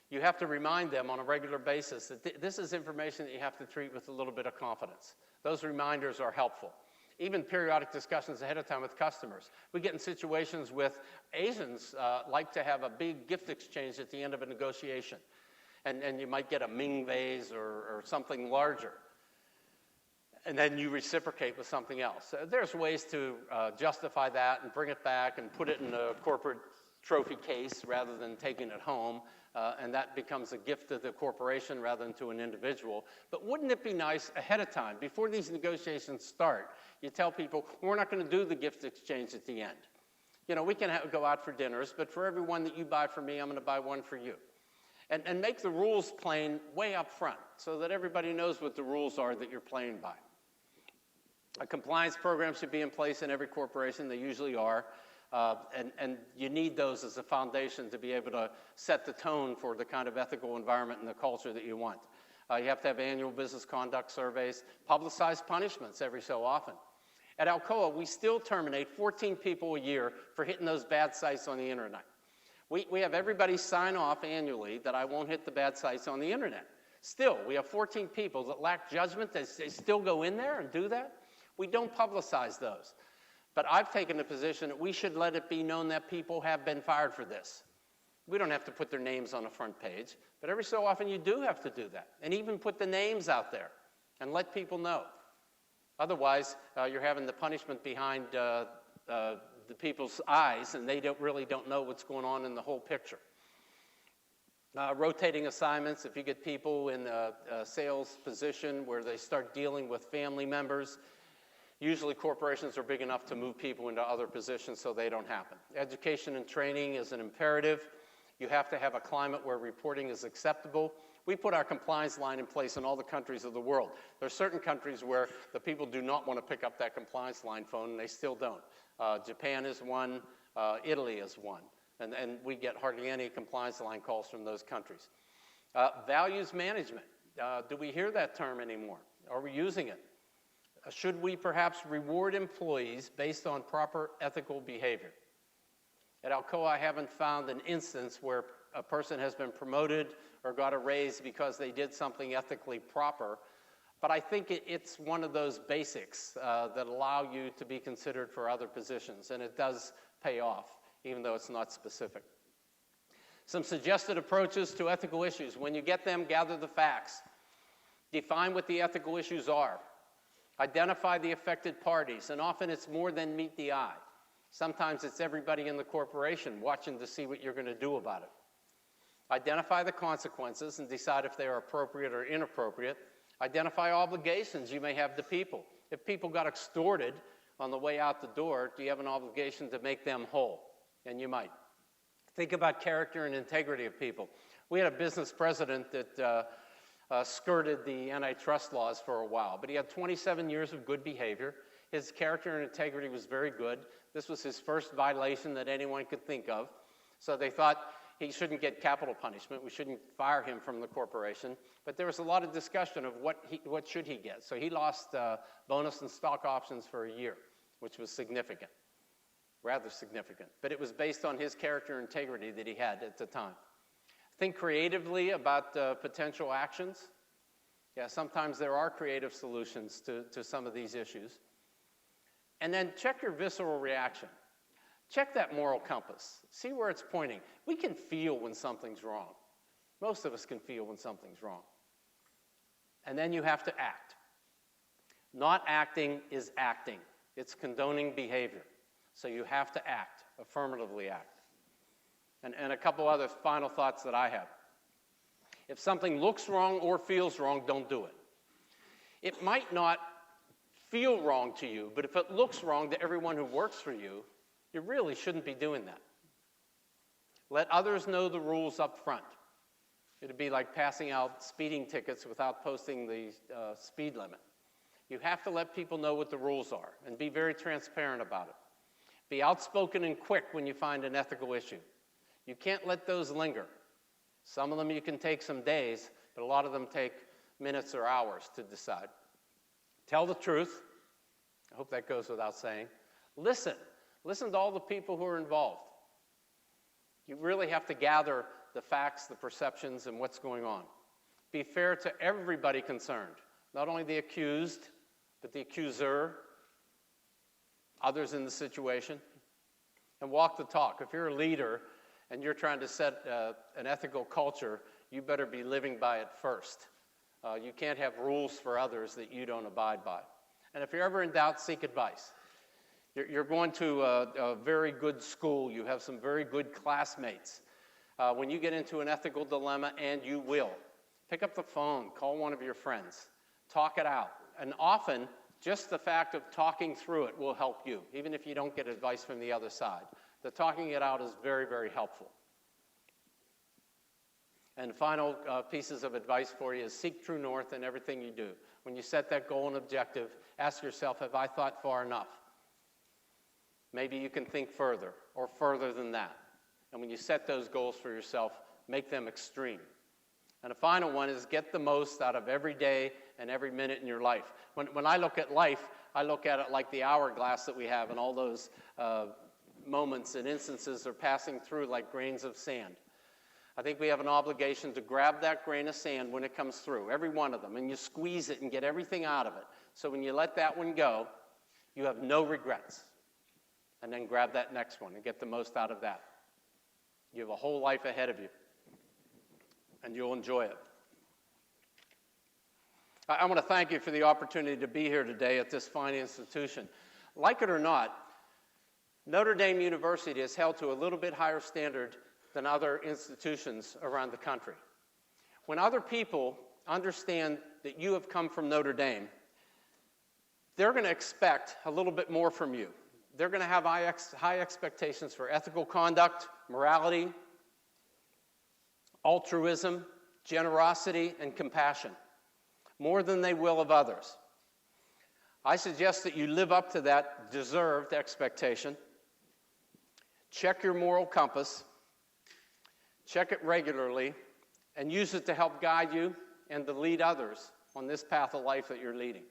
Speaker 2: You have to remind them on a regular basis that this is information that you have to treat with a little bit of confidence. Those reminders are helpful. Even periodic discussions ahead of time with customers. We get in situations with Asians like to have a big gift exchange at the end of a negotiation. And you might get a Ming vase or something larger. And then you reciprocate with something else. There's ways to justify that and bring it back and put it in a corporate trophy case rather than taking it home. And that becomes a gift to the corporation rather than to an individual. But wouldn't it be nice ahead of time, before these negotiations start, you tell people, we're not going to do the gift exchange at the end. You know, we can go out for dinners, but for every one that you buy for me, I'm going to buy one for you. And make the rules plain way up front so that everybody knows what the rules are that you're playing by. A compliance program should be in place in every corporation. They usually are. And you need those as a foundation to be able to set the tone for the kind of ethical environment and the culture that you want. You have to have annual business conduct surveys, publicize punishments every so often. At Alcoa, we still terminate 14 people a year for hitting those bad sites on the internet. We have everybody sign off annually that I won't hit the bad sites on the internet. Still, we have 14 people that lack judgment. They still go in there and do that. We don't publicize those. But I've taken the position that we should let it be known that people have been fired for this. We don't have to put their names on the front page, but every so often you do have to do that, and even put the names out there and let people know. Otherwise, you're having the punishment behind the the people's eyes, and they really don't know what's going on in the whole picture. Rotating assignments, if you get people in a sales position where they start dealing with family members, usually corporations are big enough to move people into other positions so they don't happen. Education and training is an imperative. You have to have a climate where reporting is acceptable. We put our compliance line in place in all the countries of the world. There are certain countries where the people do not want to pick up that compliance line phone, and they still don't. Japan is one, Italy is one. And we get hardly any compliance line calls from those countries. Values management. Do we hear that term anymore? Are we using it? Should we perhaps reward employees based on proper ethical behavior? At Alcoa, I haven't found an instance where a person has been promoted or got a raise because they did something ethically proper, but I think it's one of those basics that allow you to be considered for other positions, and it does pay off, even though it's not specific. Some suggested approaches to ethical issues. When you get them, gather the facts. Define what the ethical issues are. Identify the affected parties, and often it's more than meet the eye. Sometimes it's everybody in the corporation watching to see what you're going to do about it. Identify the consequences and decide if they are appropriate or inappropriate. Identify obligations you may have to people. If people got extorted on the way out the door, do you have an obligation to make them whole? And you might. Think about character and integrity of people. We had a business president that skirted the antitrust laws for a while, but he had 27 years of good behavior. His character and integrity was very good. This was his first violation that anyone could think of. So they thought he shouldn't get capital punishment. We shouldn't fire him from the corporation. But there was a lot of discussion of what should he get. So he lost bonus and stock options for a year, which was significant, rather significant. But it was based on his character and integrity that he had at the time. Think creatively about potential actions. Yeah, sometimes there are creative solutions to some of these issues. And then check your visceral reaction. Check that moral compass. See where it's pointing. We can feel when something's wrong. Most of us can feel when something's wrong. And then you have to act. Not acting is acting. It's condoning behavior. So you have to act, affirmatively act. And a couple other final thoughts that I have. If something looks wrong or feels wrong, don't do it. It might not feel wrong to you, but if it looks wrong to everyone who works for you, you really shouldn't be doing that. Let others know the rules up front. It'd be like passing out speeding tickets without posting the speed limit. You have to let people know what the rules are and be very transparent about it. Be outspoken and quick when you find an ethical issue. You can't let those linger. Some of them you can take some days, but a lot of them take minutes or hours to decide. Tell the truth. I hope that goes without saying. Listen. Listen to all the people who are involved. You really have to gather the facts, the perceptions, and what's going on. Be fair to everybody concerned, not only the accused, but the accuser, others in the situation, and walk the talk. If you're a leader and you're trying to set an ethical culture, you better be living by it first. You can't have rules for others that you don't abide by. And if you're ever in doubt, seek advice. You're going to a very good school. You have some very good classmates. When you get into an ethical dilemma, and you will, pick up the phone, call one of your friends, talk it out. And often, just the fact of talking through it will help you, even if you don't get advice from the other side. The talking it out is very, very helpful. And final pieces of advice for you is seek true north in everything you do. When you set that goal and objective, ask yourself, have I thought far enough? Maybe you can think further or further than that. And when you set those goals for yourself, make them extreme. And a final one is get the most out of every day and every minute in your life. When I look at life, I look at it like the hourglass that we have, and all those moments and instances are passing through like grains of sand. I think we have an obligation to grab that grain of sand when it comes through, every one of them, and you squeeze it and get everything out of it. So when you let that one go, you have no regrets. And then grab that next one and get the most out of that. You have a whole life ahead of you, and you'll enjoy it. I want to thank you for the opportunity to be here today at this fine institution. Like it or not, Notre Dame University is held to a little bit higher standard than other institutions around the country. When other people understand that you have come from Notre Dame, they're going to expect a little bit more from you. They're going to have high expectations for ethical conduct, morality, altruism, generosity, and compassion, more than they will of others. I suggest that you live up to that deserved expectation. Check your moral compass, check it regularly, and use it to help guide you and to lead others on this path of life that you're leading.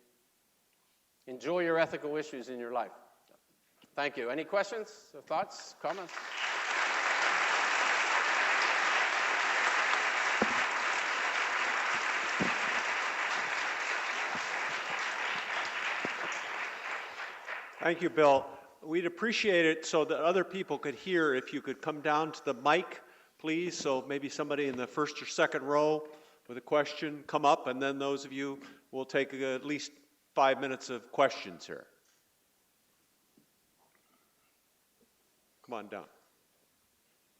Speaker 2: Enjoy your ethical issues in your life. Thank you. Any questions, thoughts, comments?
Speaker 1: Thank you, Bill. We'd appreciate it so that other people could hear if you could come down to the mic, please. So maybe somebody in the first or second row with a question come up, and then those of you will take at least 5 minutes of questions here. Come on down.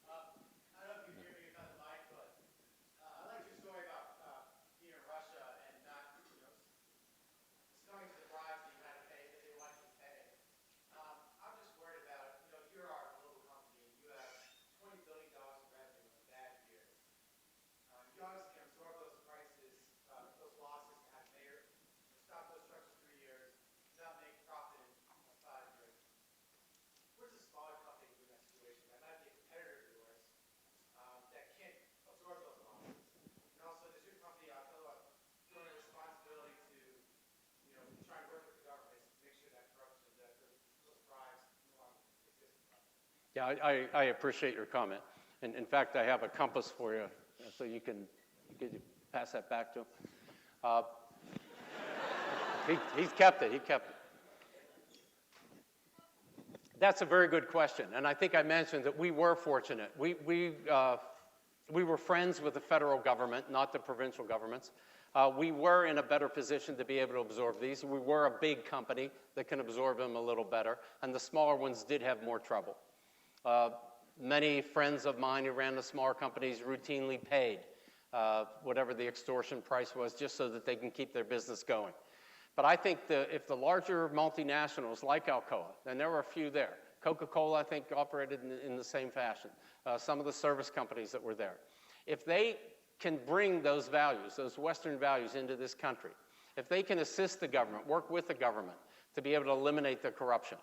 Speaker 5: I don't know if you can hear me about the mic, but I like your story about being in Russia and not, succumbing to the bribes that you had to pay, that they want you to pay. I'm just worried about, you're our global company, and you have $20 billion in revenue in bad years. You obviously can absorb those prices, those losses, and have mayor stop those trucks for 3 years, not make profit in 5 years. Where's a smaller company in that situation that might be a competitor of yours that can't absorb those losses? And also, does your company, Alcoa, feel a responsibility to, try and work with the government to make sure that corruption, that those bribes no longer exist?
Speaker 2: Yeah, I appreciate your comment. And in fact, I have a compass for you, so you can pass that back to him. He's kept it. He kept it. That's a very good question, and I think I mentioned that we were fortunate. We were friends with the federal government, not the provincial governments. We were in a better position to be able to absorb these. We were a big company that can absorb them a little better, and the smaller ones did have more trouble. Many friends of mine who ran the smaller companies routinely paid whatever the extortion price was just so that they can keep their business going. But I think if the larger multinationals like Alcoa, and there were a few there, Coca-Cola, I think, operated in the same fashion, some of the service companies that were there. If they can bring those values, those Western values into this country, if they can assist the government, work with the government to be able to eliminate the corruption,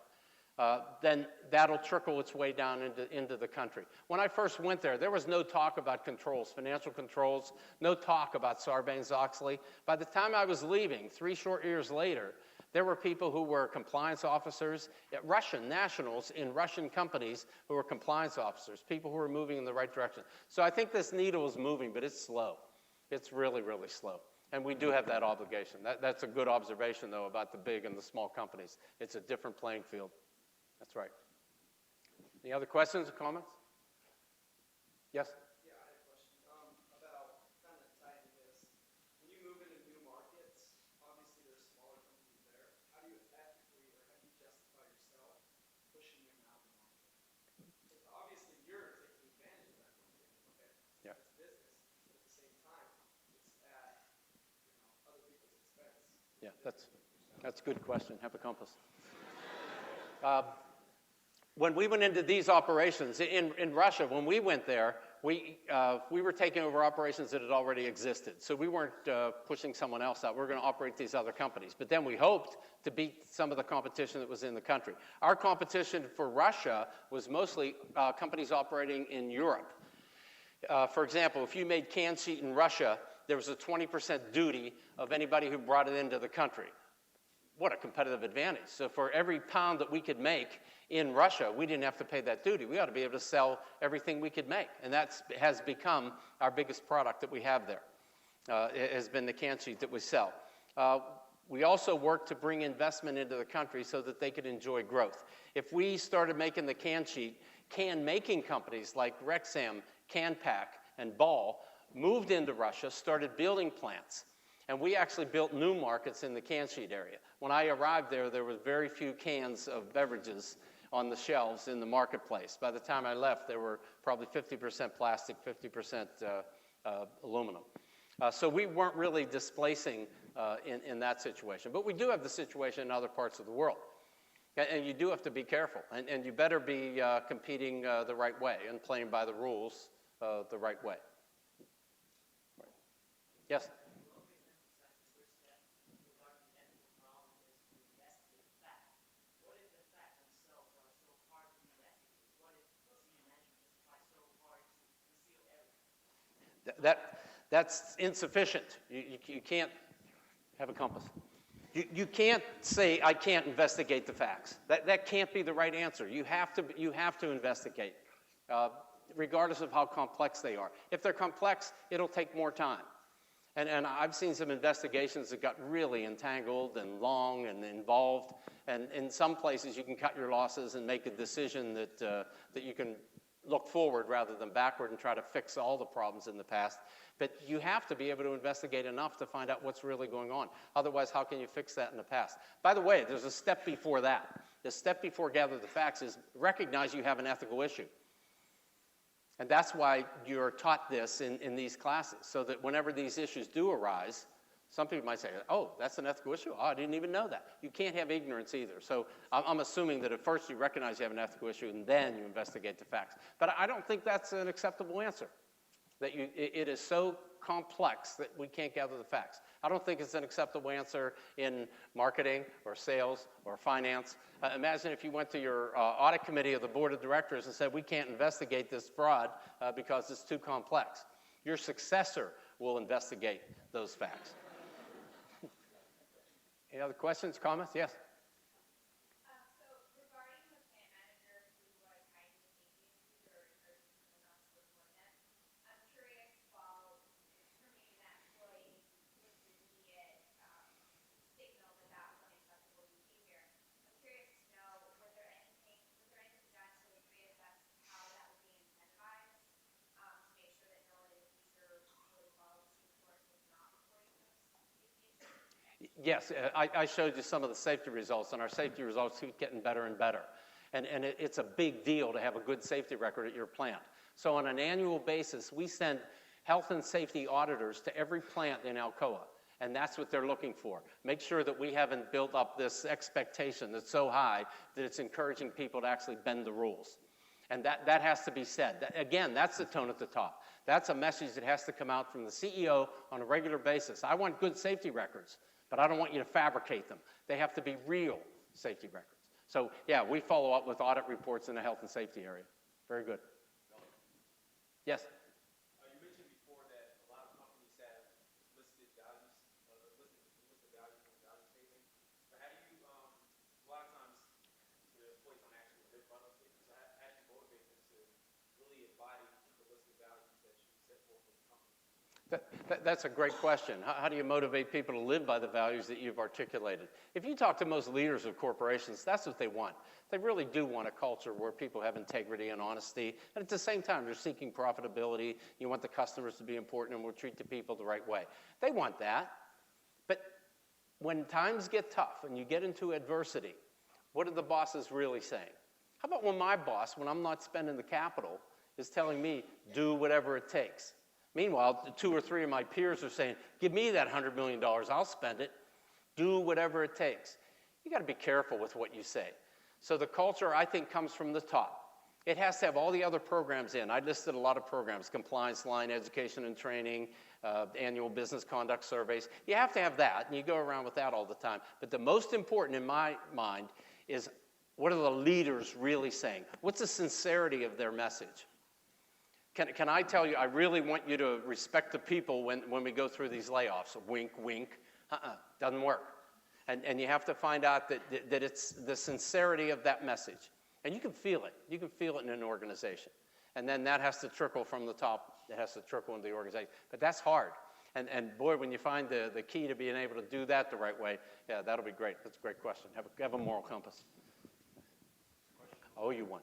Speaker 2: then that'll trickle its way down into the country. When I first went there, there was no talk about controls, financial controls, no talk about Sarbanes-Oxley. By the time I was leaving, 3 short years later, there were people who were compliance officers, Russian nationals in Russian companies who were compliance officers, people who were moving in the right direction. So I think this needle is moving, but it's slow. It's really, really slow. And we do have that obligation. That's a good observation, though, about the big and the small companies. It's a different playing field. That's right. Any other questions or comments? Yes?
Speaker 6: Yeah, I had a question about kind of tying this. When you move into new markets, obviously there's smaller companies there. How do you ethically or how do you justify yourself pushing them out of the market? Because obviously you're taking advantage of that market. Okay,
Speaker 2: Yeah.
Speaker 6: it's business, but at the same time, it's at other people's expense.
Speaker 2: Yeah, that's a good question. Have a compass. When we went into these operations, in Russia, when we went there, we were taking over operations that had already existed. So we weren't pushing someone else out. We were going to operate these other companies. But then we hoped to beat some of the competition that was in the country. Our competition for Russia was mostly companies operating in Europe. For example, if you made canned sheet in Russia, there was a 20% duty of anybody who brought it into the country. What a competitive advantage. So for every pound that we could make in Russia, we didn't have to pay that duty. We ought to be able to sell everything we could make. And that has become our biggest product that we have there. It has been the can sheet that we sell. We also work to bring investment into the country so that they could enjoy growth. If we started making the can sheet, can-making companies like Rexam, Canpack, and Ball moved into Russia, started building plants. And we actually built new markets in the can sheet area. When I arrived there, there were very few cans of beverages on the shelves in the marketplace. By the time I left, there were probably 50% plastic, 50% aluminum. So we weren't really displacing in that situation. But we do have the situation in other parts of the world. And you do have to be careful. And you better be competing the right way and playing by the rules the right way. Right. Yes? That's insufficient. You can't have a compass. You can't say, I can't investigate the facts. That can't be the right answer. You have to investigate, regardless of how complex they are. If they're complex, it'll take more time. And I've seen some investigations that got really entangled and long and involved. And in some places, you can cut your losses and make a decision that you can look forward rather than backward and try to fix all the problems in the past. But you have to be able to investigate enough to find out what's really going on. Otherwise, how can you fix that in the past? By the way, there's a step before that. The step before gather the facts is recognize you have an ethical issue. And that's why you're taught this in these classes, so that whenever these issues do arise, some people might say, oh, that's an ethical issue? Oh, I didn't even know that. You can't have ignorance either. So I'm assuming that at first you recognize you have an ethical issue and then you investigate the facts. But I don't think that's an acceptable answer, that it is so complex that we can't gather the facts. I don't think it's an acceptable answer in marketing or sales or finance. Imagine if you went to your audit committee of the board of directors and said, we can't investigate this fraud because it's too complex. Your successor will investigate those facts. Any other questions, comments? Yes?
Speaker 7: So regarding the plant manager who was hiding the safety issues or someone else to report them, I'm curious, while terminating that employee with an immediate signal that that was unacceptable behavior, I'm curious to know, was there anything done to reassess how that would be incentivized to make sure that no one in the future really followed suit, of course, with not reporting those safety issues?
Speaker 2: Yes, I showed you some of the safety results, and our safety results keep getting better and better. And it's a big deal to have a good safety record at your plant. So on an annual basis, we send health and safety auditors to every plant in Alcoa, and that's what they're looking for. Make sure that we haven't built up this expectation that's so high that it's encouraging people to actually bend the rules. And that has to be said. Again, that's the tone at the top. That's a message that has to come out from the CEO on a regular basis. I want good safety records, but I don't want you to fabricate them. They have to be real safety records. So, yeah, we follow up with audit reports in the health and safety area. Very good. Yes?
Speaker 3: You mentioned before that a lot of companies have listed values, listed values on the value statement. But how do you, a lot of times, the employees don't actually live by those statements. So how do you motivate them to really embody the listed values that you set forth for the company?
Speaker 2: That's a great question. How do you motivate people to live by the values that you've articulated? If you talk to most leaders of corporations, that's what they want. They really do want a culture where people have integrity and honesty, and at the same time, they're seeking profitability. You want the customers to be important and will treat the people the right way. They want that. But when times get tough and you get into adversity, what are the bosses really saying? How about when my boss, when I'm not spending the capital, is telling me, do whatever it takes? Meanwhile, 2 or 3 of my peers are saying, give me that $100 million, I'll spend it. Do whatever it takes. You got to be careful with what you say. So the culture, I think, comes from the top. It has to have all the other programs in. I listed a lot of programs: compliance line, education and training, annual business conduct surveys. You have to have that, and you go around with that all the time. But the most important in my mind is, what are the leaders really saying? What's the sincerity of their message? Can I tell you, I really want you to respect the people when we go through these layoffs? Wink, wink. Doesn't work. And you have to find out that it's the sincerity of that message. And you can feel it. You can feel it in an organization. And then that has to trickle from the top. It has to trickle into the organization. But that's hard. And boy, when you find the key to being able to do that the right way, yeah, that'll be great. That's a great question. Have a moral compass. Oh, you won.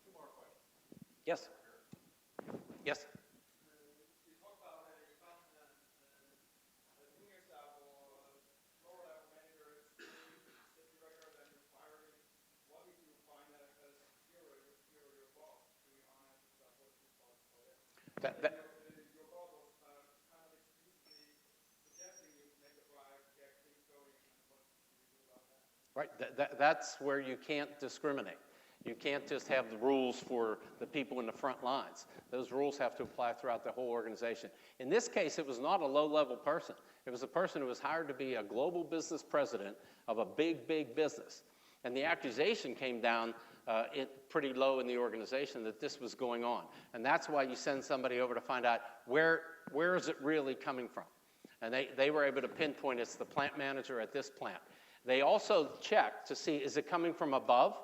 Speaker 3: 2 more questions.
Speaker 2: Yes. Yes.
Speaker 3: You talk about that you found a junior staff or lower level managers safety record and requiring. What did you find that
Speaker 2: That,
Speaker 6: Your boss was kind of explicitly suggesting you make a bribe, get things going, and what do you do about that?
Speaker 2: right, that's where you can't discriminate. You can't just have the rules for the people in the front lines. Those rules have to apply throughout the whole organization. In this case, it was not a low-level person. It was a person who was hired to be a global business president of a big, big business. And the accusation came down pretty low in the organization that this was going on. And that's why you send somebody over to find out where is it really coming from. And they were able to pinpoint it's the plant manager at this plant. They also checked to see, is it coming from above?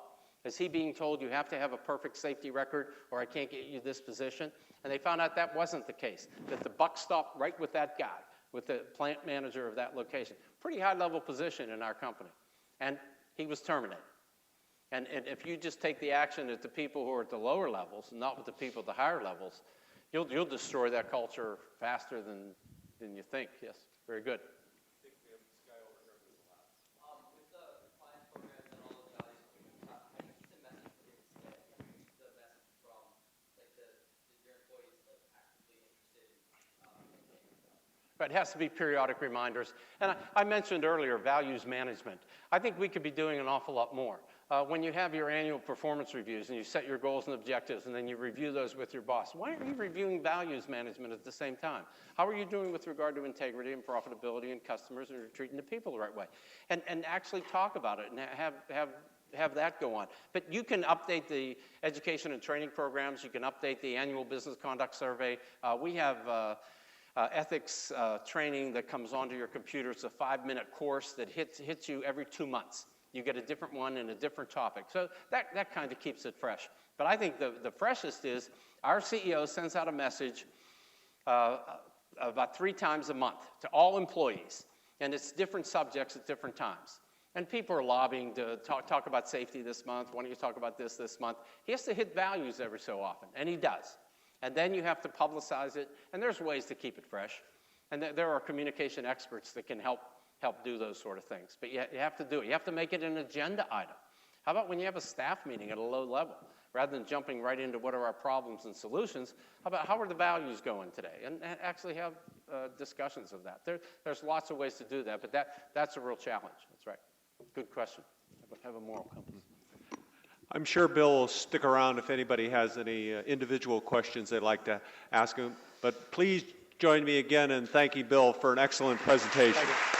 Speaker 2: Is he being told you have to have a perfect safety record or I can't get you this position? And they found out that wasn't the case, that the buck stopped right with that guy, with the plant manager of that location. Pretty high-level position in our company. And he was terminated. And if you just take the action at the people who are at the lower levels, not with the people at the higher levels, you'll destroy that culture faster than you think. Yes, very good.
Speaker 3: With the compliance programs and all those values, how do you keep the message from your stay? How do you keep the message from like your employees like actively interested in maintaining stuff?
Speaker 2: But it has to be periodic reminders. And I mentioned earlier values management. I think we could be doing an awful lot more. When you have your annual performance reviews and you set your goals and objectives and then you review those with your boss, why aren't you reviewing values management at the same time? How are you doing with regard to integrity and profitability and customers and treating the people the right way? And actually talk about it and have that go on. But you can update the education and training programs. You can update the annual business conduct survey. We have ethics training that comes onto your computer. It's a 5-minute course that hits you every 2 months. You get a different one and a different topic. So that kind of keeps it fresh. But I think the freshest is our CEO sends out a message about 3 times a month to all employees. And it's different subjects at different times. And people are lobbying to talk about safety this month. Why don't you talk about this month? He has to hit values every so often, and he does. And then you have to publicize it, and there's ways to keep it fresh. And there are communication experts that can help do those sort of things. But you have to do it. You have to make it an agenda item. How about when you have a staff meeting at a low level? Rather than jumping right into what are our problems and solutions, how about how are the values going today? And actually have discussions of that. There's lots of ways to do that, but that's a real challenge. That's right. Good question. Have a moral compass.
Speaker 1: I'm sure Bill will stick around if anybody has any individual questions they'd like to ask him. But please join me again in thanking Bill for an excellent presentation.
Speaker 2: Thank you.